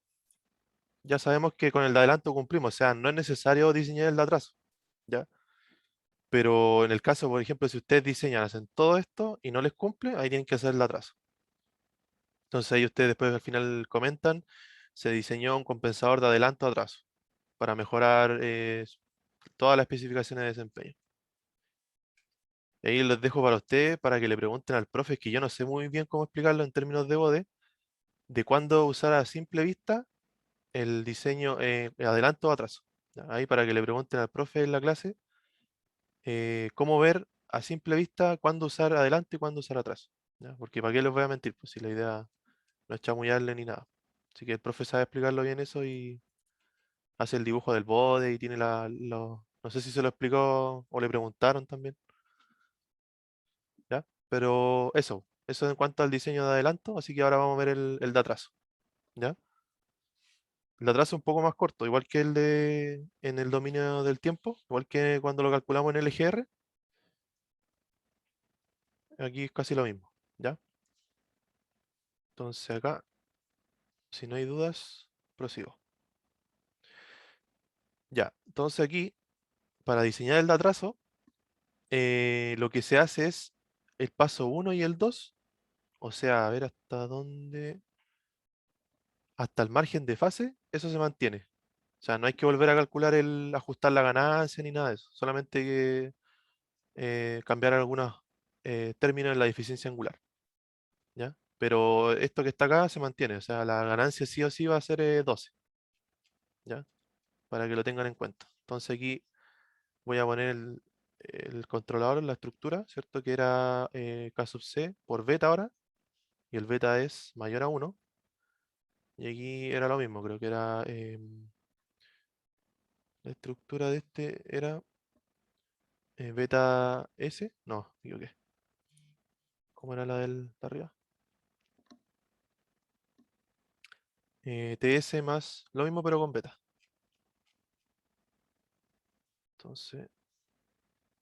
Ya sabemos que con el de adelanto cumplimos, o sea, no es necesario diseñar el de atraso. ¿Ya? Pero en el caso, por ejemplo, si ustedes diseñan, hacen todo esto y no les cumple, ahí tienen que hacer el atraso. Entonces ahí ustedes después al final comentan, se diseñó un compensador de adelanto atraso para mejorar todas las especificaciones de desempeño. Y ahí les dejo para ustedes para que le pregunten al profe, es que yo no sé muy bien cómo explicarlo en términos de BODE, de cuándo usar a simple vista el diseño adelanto o atraso. ¿Ya? Ahí para que le pregunten al profe en la clase cómo ver a simple vista cuándo usar adelanto y cuándo usar atraso. ¿Ya? Porque para qué les voy a mentir, pues si la idea no es chamullarle ni nada. Así que el profe sabe explicarlo bien eso y hace el dibujo del bode y tiene no sé si se lo explicó o le preguntaron también, ¿ya? Pero eso en cuanto al diseño de adelanto, así que ahora vamos a ver el de atraso, ¿ya? El de atraso es un poco más corto, igual que el de en el dominio del tiempo, igual que cuando lo calculamos en el EGR, aquí es casi lo mismo, ¿ya? Entonces acá, si no hay dudas, prosigo. Ya, entonces aquí, para diseñar el de atraso, lo que se hace es el paso uno y el 2, o sea, a ver hasta dónde, hasta el margen de fase, eso se mantiene. O sea, no hay que volver a calcular ajustar la ganancia ni nada de eso, solamente que cambiar algunos términos en la eficiencia angular, ¿ya? Pero esto que está acá se mantiene, o sea, la ganancia sí o sí va a ser 12, ¿ya? Para que lo tengan en cuenta. Entonces aquí voy a poner el controlador en la estructura, ¿cierto? Que era K sub C por beta ahora, y el beta es mayor a 1. Y aquí era lo mismo, creo que era la estructura de este era beta S. No, digo qué. ¿Cómo era la de arriba? TS más lo mismo pero con beta. Entonces,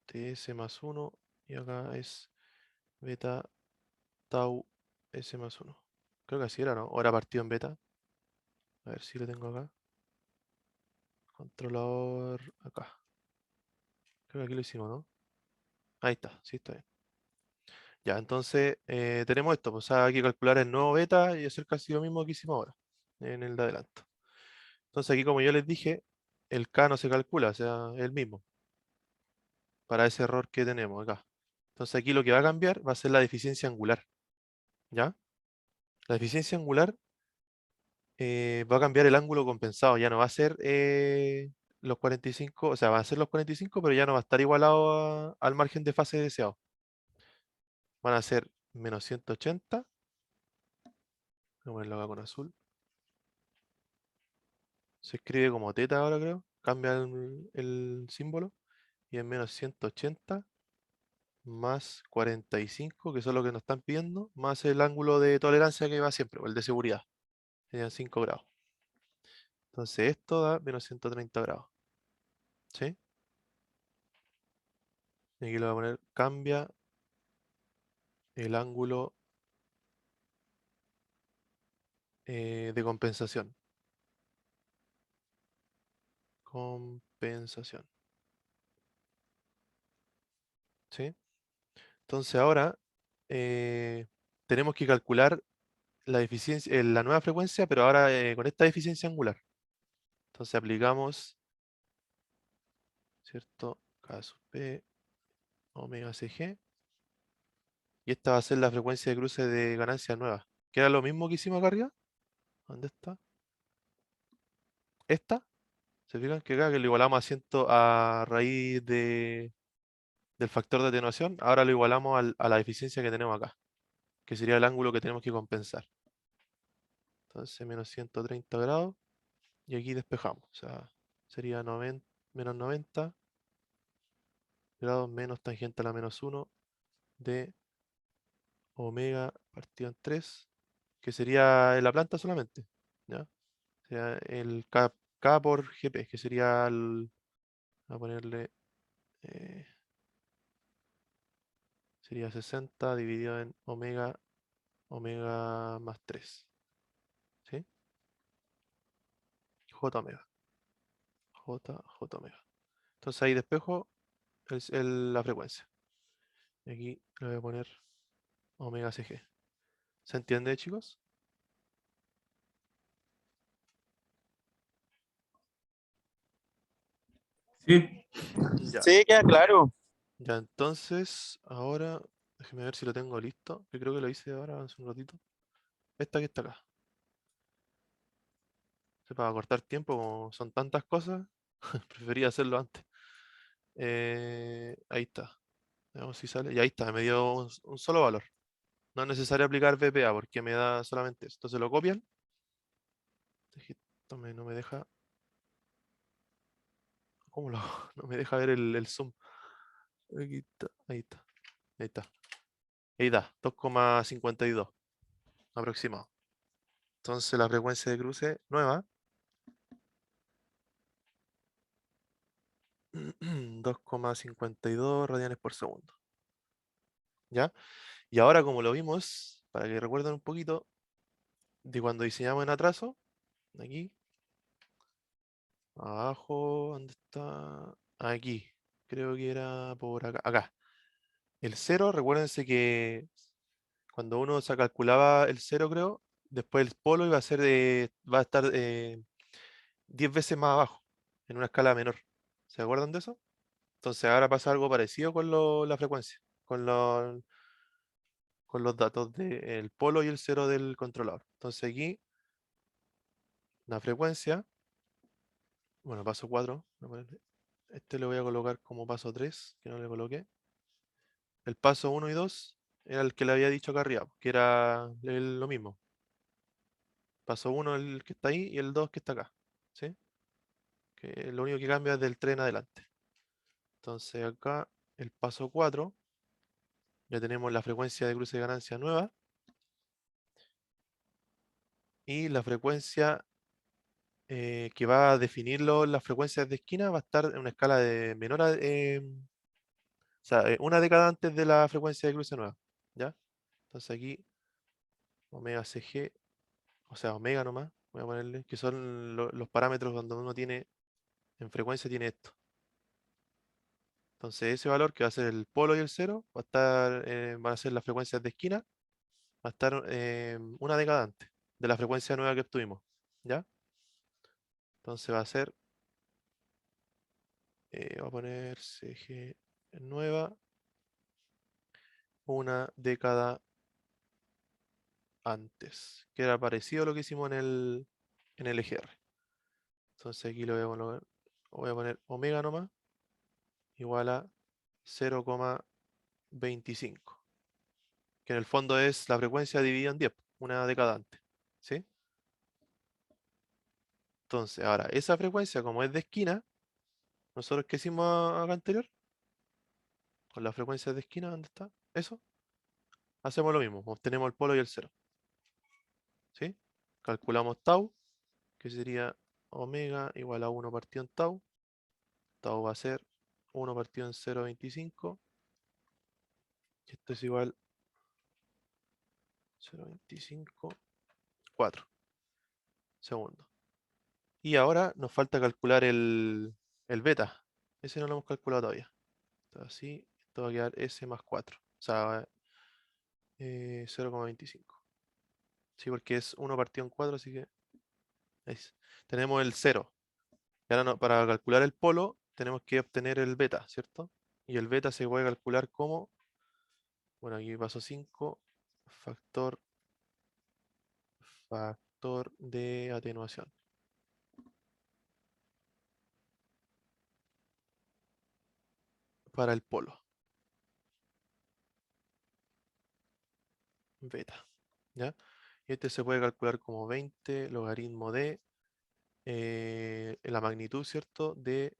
TS más 1 y acá es beta tau S más 1. Creo que así era, ¿no? O era partido en beta. A ver si lo tengo acá. Controlador acá. Creo que aquí lo hicimos, ¿no? Ahí está, sí está bien. Ya, entonces tenemos esto, pues hay que calcular el nuevo beta y hacer casi lo mismo que hicimos ahora, en el de adelanto. Entonces aquí, como yo les dije, el K no se calcula, o sea, es el mismo, para ese error que tenemos acá. Entonces aquí lo que va a cambiar va a ser la deficiencia angular, ¿ya? La deficiencia angular va a cambiar el ángulo compensado, ya no va a ser los 45, o sea, va a ser los 45, pero ya no va a estar igualado al margen de fase deseado. Van a ser menos 180. Voy a ponerlo acá con azul. Se escribe como teta ahora, creo. Cambia el símbolo. Y es menos 180 más 45, que son lo que nos están pidiendo, más el ángulo de tolerancia que va siempre, o el de seguridad. Serían 5 grados. Entonces esto da menos 130 grados. ¿Sí? Y aquí le voy a poner, cambia el ángulo de compensación. Compensación. ¿Sí? Entonces ahora tenemos que calcular la eficiencia, la nueva frecuencia, pero ahora con esta eficiencia angular. Entonces aplicamos, ¿cierto? K sub P, omega CG. Y esta va a ser la frecuencia de cruce de ganancia nueva. Que era lo mismo que hicimos acá arriba. ¿Dónde está? Esta. ¿Se fijan que acá que lo igualamos a, a raíz del factor de atenuación? Ahora lo igualamos a la eficiencia que tenemos acá, que sería el ángulo que tenemos que compensar. Entonces menos 130 grados y aquí despejamos. O sea, sería menos 90 grados menos tangente a la menos 1 de omega partido en 3, que sería en la planta solamente. ¿Ya? O sea, el K por GP, que sería a ponerle, eh, sería 60 dividido en omega más 3. ¿Sí? J omega. J omega. Entonces ahí despejo la frecuencia. Y aquí le voy a poner omega CG. ¿Se entiende, chicos? Sí, Ya. Sí, queda claro. Ya, entonces, ahora, déjeme ver si lo tengo listo, que creo que lo hice ahora hace un ratito. Esta que está acá. Para cortar tiempo, como son tantas cosas, prefería hacerlo antes. Ahí está. Veamos si sale. Y ahí está, me dio un solo valor. No es necesario aplicar VPA porque me da solamente esto. Entonces lo copian. Esto no me deja. ¿Cómo lo hago? No me deja ver el zoom. Aquí está, ahí está. Ahí está. Ahí da, 2,52 aproximado. Entonces la frecuencia de cruce nueva 2,52 radianes por segundo. ¿Ya? Y ahora como lo vimos, para que recuerden un poquito de cuando diseñamos en atraso, aquí, abajo, ¿dónde está? Aquí, creo que era por acá. Acá. El cero, recuérdense que cuando uno se calculaba el cero, creo, después el polo iba a ser va a estar 10 veces más abajo, en una escala menor. ¿Se acuerdan de eso? Entonces ahora pasa algo parecido con la frecuencia, con los datos del polo y el cero del controlador. Entonces aquí la frecuencia, bueno, paso 4, este le voy a colocar como paso 3, que no le coloqué. El paso 1 y 2 era el que le había dicho acá arriba, que era lo mismo. Paso 1 el que está ahí y el 2 que está acá. ¿Sí? Que lo único que cambia es del tren adelante. Entonces acá el paso 4, ya tenemos la frecuencia de cruce de ganancia nueva y la frecuencia que va a definirlo las frecuencias de esquina va a estar en una escala de menor a, o sea, una década antes de la frecuencia de cruce nueva. ¿Ya? Entonces aquí omega CG, o sea, omega nomás, voy a ponerle, que son los parámetros cuando uno tiene, en frecuencia tiene esto. Entonces ese valor que va a ser el polo y el cero, va a estar, van a ser las frecuencias de esquina, va a estar una década antes de la frecuencia nueva que obtuvimos. ¿Ya? Entonces va a ser, voy a poner CG nueva, una década antes, que era parecido a lo que hicimos en el EGR. Entonces aquí lo voy a poner omega nomás, igual a 0,25, que en el fondo es la frecuencia dividida en 10, una década antes. ¿Sí? Entonces, ahora, esa frecuencia, como es de esquina, nosotros que hicimos acá anterior, con la frecuencia de esquina, ¿dónde está? Eso, hacemos lo mismo, obtenemos el polo y el cero. ¿Sí? Calculamos tau, que sería omega igual a 1 partido en tau. Tau va a ser 1 partido en 0,25. Y esto es igual a 0,25, 4 segundos. Y ahora nos falta calcular el beta. Ese no lo hemos calculado todavía. Entonces, así, esto va a quedar S más 4. O sea, 0,25. Sí, porque es 1 partido en 4, así que tenemos el 0. Y ahora para calcular el polo tenemos que obtener el beta, ¿cierto? Y el beta se puede calcular como Bueno, aquí paso 5, factor de atenuación. Para el polo. Beta. ¿Ya? Y este se puede calcular como 20 logaritmo de la magnitud, ¿cierto? De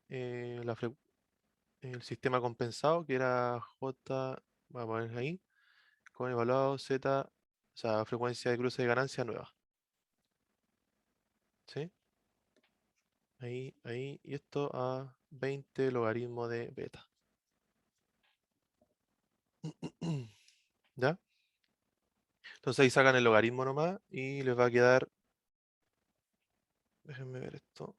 el sistema compensado, que era J, voy a poner ahí, con evaluado Z, o sea, frecuencia de cruce de ganancia nueva. ¿Sí? Ahí, y esto a 20 logaritmo de beta. ¿Ya? Entonces ahí sacan el logaritmo nomás y les va a quedar, déjenme ver esto.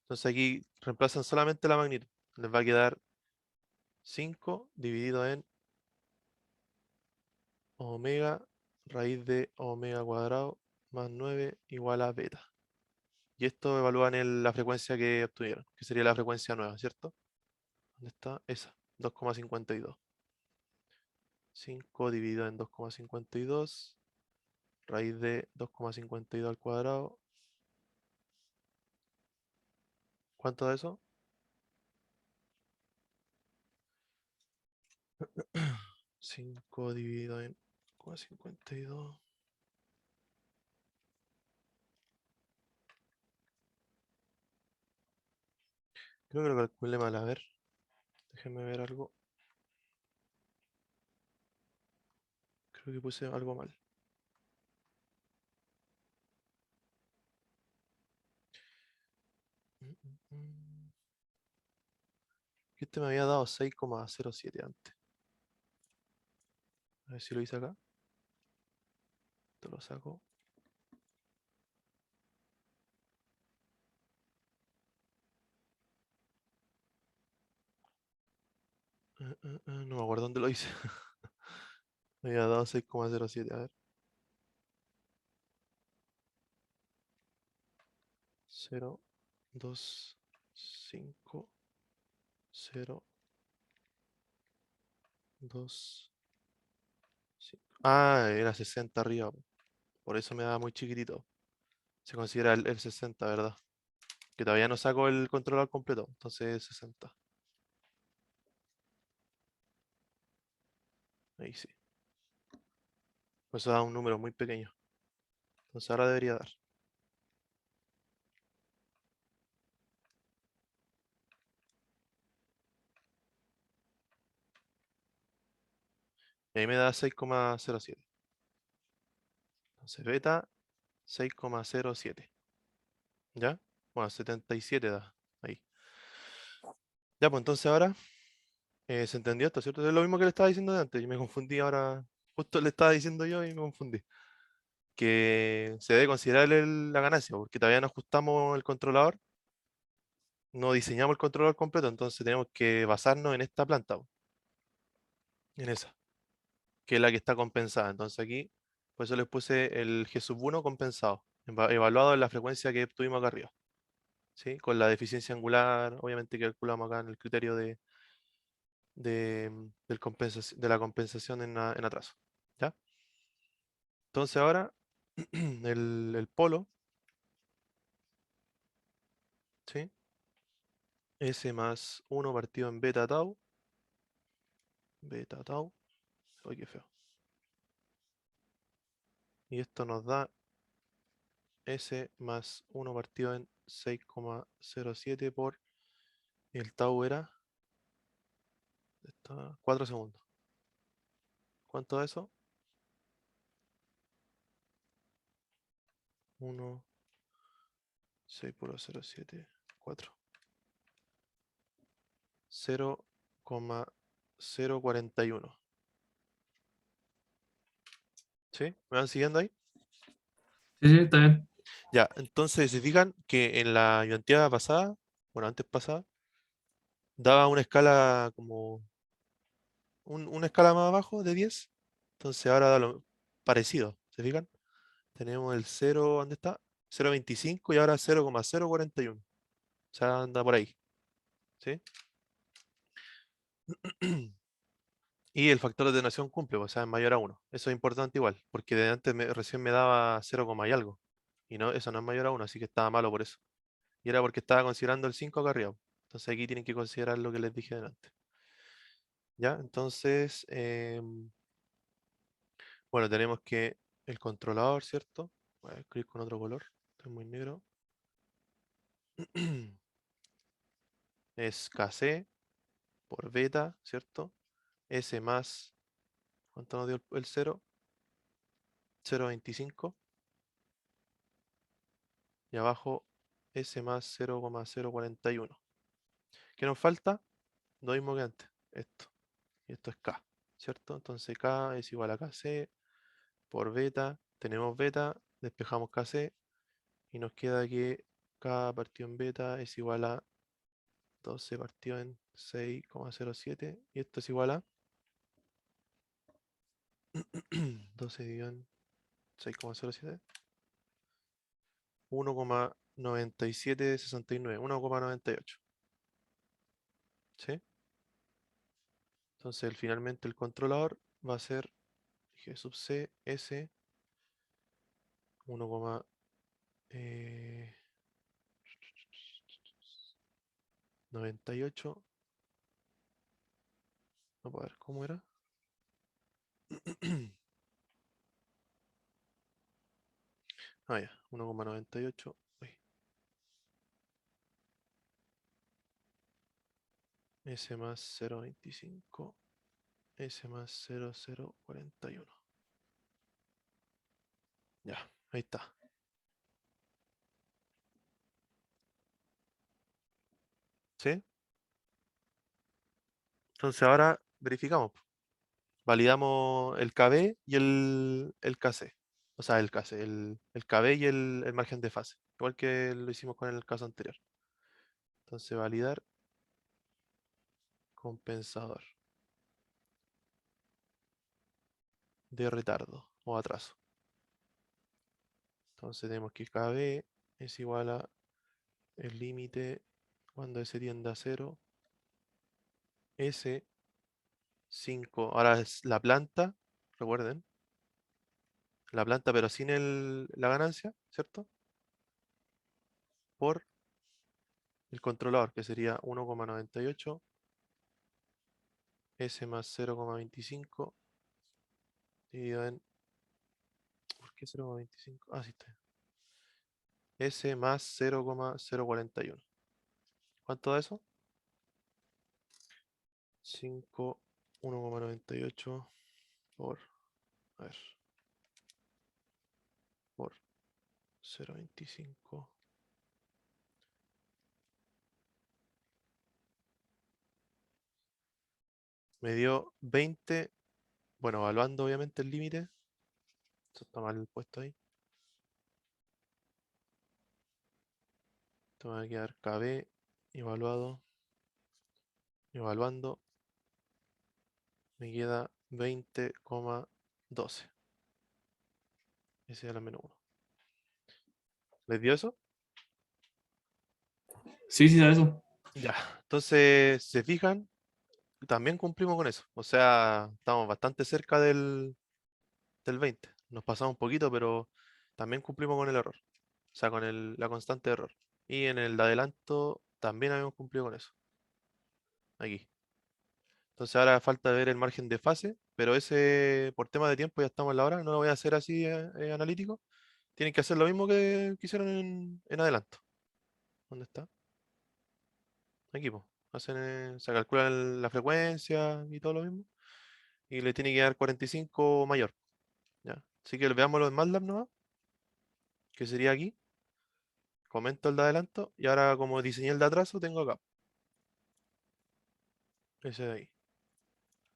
Entonces aquí reemplazan solamente la magnitud. Les va a quedar 5 dividido en omega raíz de omega cuadrado más 9 igual a beta. Y esto evalúan la frecuencia que obtuvieron, que sería la frecuencia nueva, ¿cierto? ¿Dónde está? Esa, 2,52. 5 dividido en 2,52, raíz de 2,52 al cuadrado. ¿Cuánto da eso? 5 dividido en 2,52. Creo que lo calculé mal, a ver. Déjenme ver algo. Creo que puse algo mal. Este me había dado 6,07 antes. A ver si lo hice acá. Esto lo saco. No me acuerdo dónde lo hice. Me había dado 6,07. A ver. 0, 2, 5, 0, 2, 5. Ah, era 60 arriba. Por eso me da muy chiquitito. Se considera el 60, ¿verdad? Que todavía no saco el controlador completo. Entonces 60. Ahí sí. Pues eso da un número muy pequeño. Entonces ahora debería dar. Y ahí me da 6,07. Entonces beta 6,07. ¿Ya? Bueno, 77 da. Ahí. Ya, pues entonces ahora se entendió esto, ¿cierto? Es lo mismo que le estaba diciendo de antes. Yo me confundí ahora. Justo le estaba diciendo yo y me confundí. Que se debe considerar la ganancia, porque todavía no ajustamos el controlador, no diseñamos el controlador completo, entonces tenemos que basarnos en esta planta, po, en esa, que es la que está compensada. Entonces aquí, por eso les puse el G sub 1 compensado, evaluado en la frecuencia que tuvimos acá arriba, ¿sí? Con la deficiencia angular, obviamente que calculamos acá en el criterio de la compensación en atraso. ¿Ya? Entonces ahora el polo, ¿sí? S más 1 partido en beta tau. Beta tau. Uy, qué feo. Y esto nos da S más 1 partido en 6,07 por el tau era 4 segundos. ¿Cuánto da eso? 1, 6 por 0,7, 4. 0,041. ¿Sí? ¿Me van siguiendo ahí? Sí, sí, está bien. Ya, entonces se fijan que en la ayudantiva pasada, bueno, antes pasada, daba una escala como una escala más abajo de 10. Entonces ahora da parecido, ¿se fijan? Tenemos el 0, ¿dónde está? 0,25 y ahora 0,041. O sea, anda por ahí, ¿sí? Y el factor de atenuación cumple, o sea, es mayor a 1. Eso es importante igual, porque de antes recién me daba 0, y algo. Y no, eso no es mayor a 1, así que estaba malo por eso. Y era porque estaba considerando el 5 acá arriba. Entonces aquí tienen que considerar lo que les dije delante. ¿Ya? Entonces, bueno, tenemos que el controlador, ¿cierto? Voy a escribir con otro color, estoy muy negro. Es KC por beta, ¿cierto? S más, ¿cuánto nos dio el 0? 0,25. Y abajo S más 0,041. ¿Qué nos falta? Lo mismo que antes, esto. Y esto es K, ¿cierto? Entonces K es igual a KC por beta. Tenemos beta, despejamos KC y nos queda que K partido en beta es igual a 12 partido en 6,07 y esto es igual a 12 dividido en 6,07, 1,9769, 1,98. ¿Sí? Entonces finalmente el controlador va a ser G sub C S 1,98. No puedo ver cómo era. Ah, ya, 1,98. S más 0,25. S más 0,041. Ya, ahí está. ¿Sí? Entonces ahora verificamos. Validamos el KB y el KC. O sea, el KC, el KB y el margen de fase. Igual que lo hicimos con el caso anterior. Entonces validar compensador de retardo o atraso. Entonces tenemos que KB es igual a el límite cuando S tiende a 0. S5. Ahora es la planta, recuerden. La planta pero sin la ganancia, ¿cierto? Por el controlador, que sería 1,98. S más 0,25 dividido en... ¿Por qué 0,25? Ah, sí está. S más 0,041. ¿Cuánto da eso? 5, 1,98 por... A ver. Por 0,25. Me dio 20. Bueno, evaluando obviamente el límite. Esto está mal puesto ahí. Esto me va a quedar KB evaluado. Evaluando. Me queda 20,12. Ese es la menos 1. ¿Les dio eso? Sí, sí, da eso. Ya. Entonces, se fijan, también cumplimos con eso. O sea, estamos bastante cerca del 20. Nos pasamos un poquito, pero también cumplimos con el error. O sea, con la constante de error. Y en el de adelanto también habíamos cumplido con eso. Aquí. Entonces ahora falta ver el margen de fase, pero ese por tema de tiempo ya estamos en la hora, no lo voy a hacer así analítico. Tienen que hacer lo mismo que hicieron en adelanto. ¿Dónde está? Aquí, po. Hacen, se calcula la frecuencia y todo lo mismo. Y le tiene que dar 45 mayor. ¿Ya? Así que veámoslo en MATLAB nomás, que sería aquí. Comento el de adelanto y ahora como diseñé el de atraso tengo acá. Ese de ahí.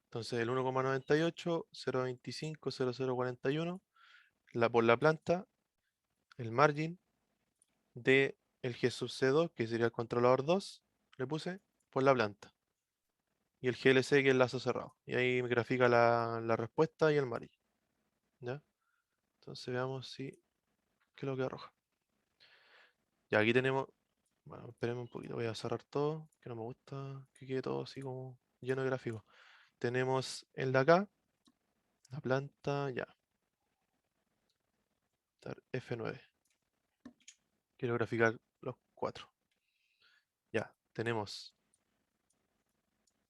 Entonces el 1,98, 0,25, 0,041, por la planta, el margin de el G sub C2, que sería el controlador 2, le puse por la planta. Y el GLC, que es el lazo cerrado. Y ahí me grafica la respuesta y el margin. ¿Ya? Entonces veamos si qué es lo que arroja. Y aquí tenemos, bueno, esperemos un poquito, voy a cerrar todo, que no me gusta que quede todo así como lleno de gráficos. Tenemos el de acá, la planta, ya. F9. Quiero graficar los 4. Ya, tenemos.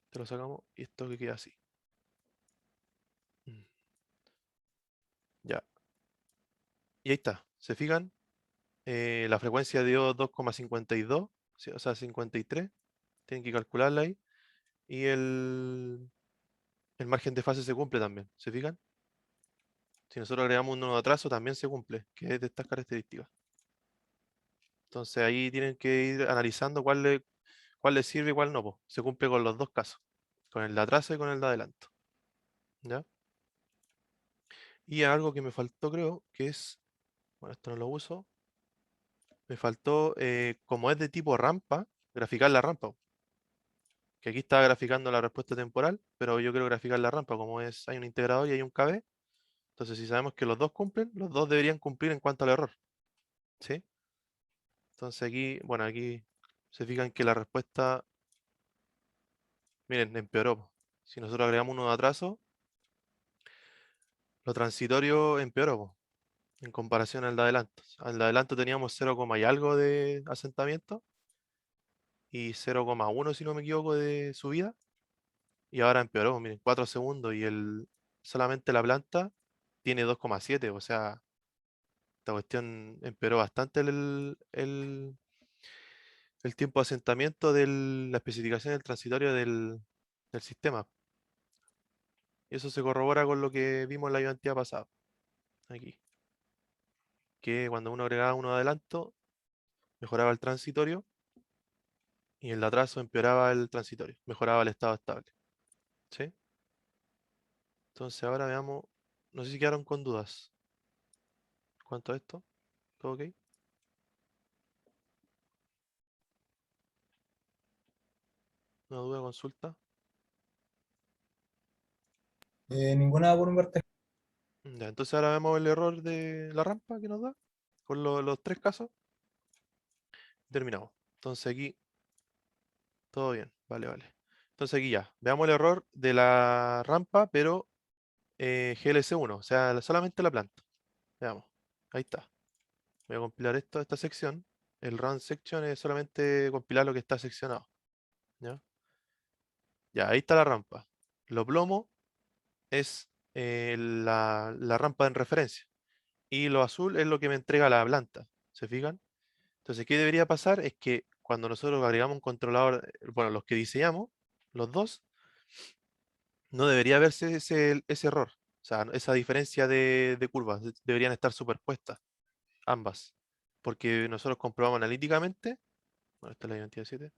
Te lo sacamos y esto que queda así. Mm, Ya. Y ahí está. ¿Se fijan? La frecuencia dio 2,52, sí, o sea, 53. Tienen que calcularla ahí. Y el margen de fase se cumple también. ¿Se fijan? Si nosotros agregamos un nodo de atraso, también se cumple, que es de estas características. Entonces ahí tienen que ir analizando cuál le sirve y cuál no, po. Se cumple con los dos casos, con el de atraso y con el de adelanto. ¿Ya? Y algo que me faltó, creo, que es, bueno, esto no lo uso, me faltó, como es de tipo rampa, graficar la rampa. Que aquí estaba graficando la respuesta temporal, pero yo quiero graficar la rampa, como es, hay un integrador y hay un KB. Entonces, si sabemos que los dos cumplen, los dos deberían cumplir en cuanto al error. ¿Sí? Entonces aquí, bueno, aquí se fijan que la respuesta, miren, empeoró, po. Si nosotros agregamos uno de atraso, lo transitorio empeoró, po, en comparación al de adelanto. Al de adelanto teníamos 0, y algo de asentamiento y 0,1, si no me equivoco, de subida. Y ahora empeoró, miren, 4 segundos y solamente la planta tiene 2,7. O sea, esta cuestión empeoró bastante el tiempo de asentamiento de la especificación del transitorio del sistema. Y eso se corrobora con lo que vimos en la ayudantía pasada. Aquí. Que cuando uno agregaba uno de adelanto, mejoraba el transitorio y el de atraso empeoraba el transitorio, mejoraba el estado estable. ¿Sí? Entonces ahora veamos, no sé si quedaron con dudas. ¿Cuánto a esto? ¿Todo ok? ¿Una duda, consulta? Ninguna por mi parte. Ya, entonces ahora vemos el error de la rampa que nos da, con los tres casos. Terminamos. Entonces aquí, todo bien, vale, vale. Entonces aquí ya, veamos el error de la rampa, pero GLC1, o sea, solamente la planta. Veamos, ahí está. Voy a compilar esta sección. El run section es solamente compilar lo que está seccionado. ¿Ya? Ya, ahí está la rampa. Lo plomo es la rampa en referencia. Y lo azul es lo que me entrega la planta. ¿Se fijan? Entonces, ¿qué debería pasar? Es que cuando nosotros agregamos un controlador, bueno, los que diseñamos, los dos, no debería verse ese error. O sea, esa diferencia de curvas. Deberían estar superpuestas, ambas. Porque nosotros comprobamos analíticamente, bueno, esta es la identidad 7,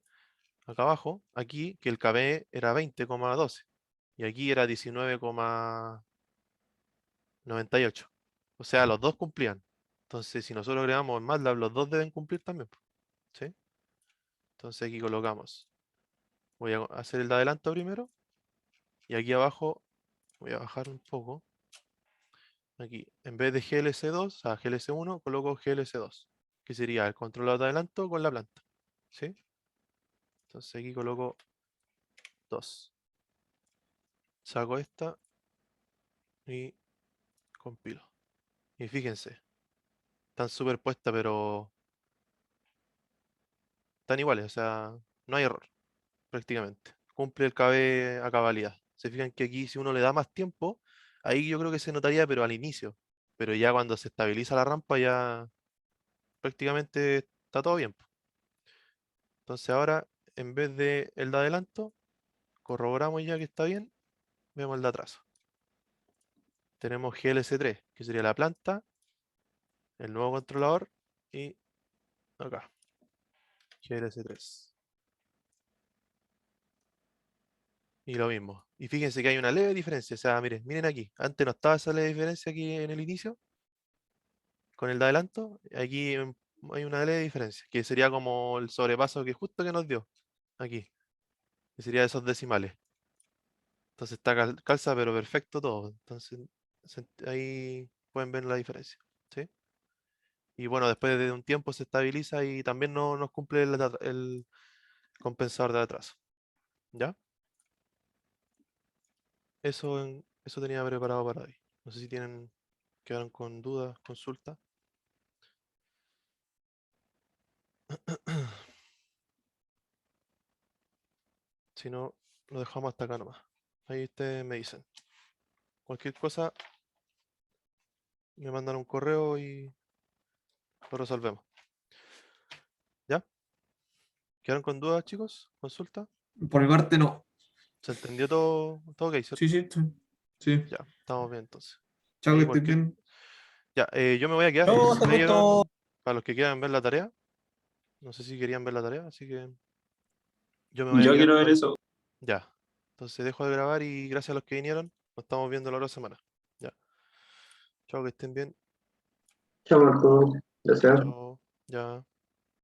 acá abajo, aquí, que el KB era 20,12 y aquí era 19,98. O sea, los dos cumplían. Entonces, si nosotros agregamos en MATLAB, los dos deben cumplir también, po, ¿sí? Entonces aquí colocamos. Voy a hacer el de adelanto primero. Y aquí abajo voy a bajar un poco. Aquí, en vez de GLC2 a GLC1, coloco GLC2, que sería el controlador de adelanto con la planta. ¿Sí? Entonces aquí coloco 2. Saco esta y compilo. Y fíjense, están superpuestas, pero están iguales, o sea, no hay error, prácticamente. Cumple el KB a cabalidad. Se fijan que aquí si uno le da más tiempo, ahí yo creo que se notaría, pero al inicio. Pero ya cuando se estabiliza la rampa, ya prácticamente está todo bien, po. Entonces ahora, en vez de el de adelanto, corroboramos ya que está bien, vemos el de atraso. Tenemos GLC3, que sería la planta, el nuevo controlador, y acá, GLC3. Y lo mismo. Y fíjense que hay una leve diferencia. O sea, miren aquí. Antes no estaba esa leve diferencia aquí en el inicio, con el de adelanto. Aquí hay una leve diferencia, que sería como el sobrepaso que justo que nos dio aquí, que sería esos decimales. Entonces está calza, pero perfecto todo. Entonces ahí pueden ver la diferencia. ¿Sí? Y bueno, después de un tiempo se estabiliza y también no nos cumple el compensador de atraso. ¿Ya? Eso tenía preparado para hoy. No sé si quedaron con dudas, consultas. Si no, lo dejamos hasta acá nomás. Ahí ustedes me dicen. Cualquier cosa, me mandan un correo y lo resolvemos. ¿Ya? ¿Quedaron con dudas, chicos? ¿Consulta? Por mi parte, no. ¿Se entendió todo ok, Sí, cierto? sí, sí. Ya, estamos bien entonces. Chao, que Ahí estés bien. Ya, yo me voy a quedar. No, hasta Me pronto. dieron para los que quieran ver la tarea. No sé si querían ver la tarea, así que yo me voy a Yo quedar quiero ver con... eso. Ya. Entonces dejo de grabar y gracias a los que vinieron, nos estamos viendo la otra semana. Ya. Chao, que estén bien. Chao, Marco. Chao, Gracias. chao. Ya.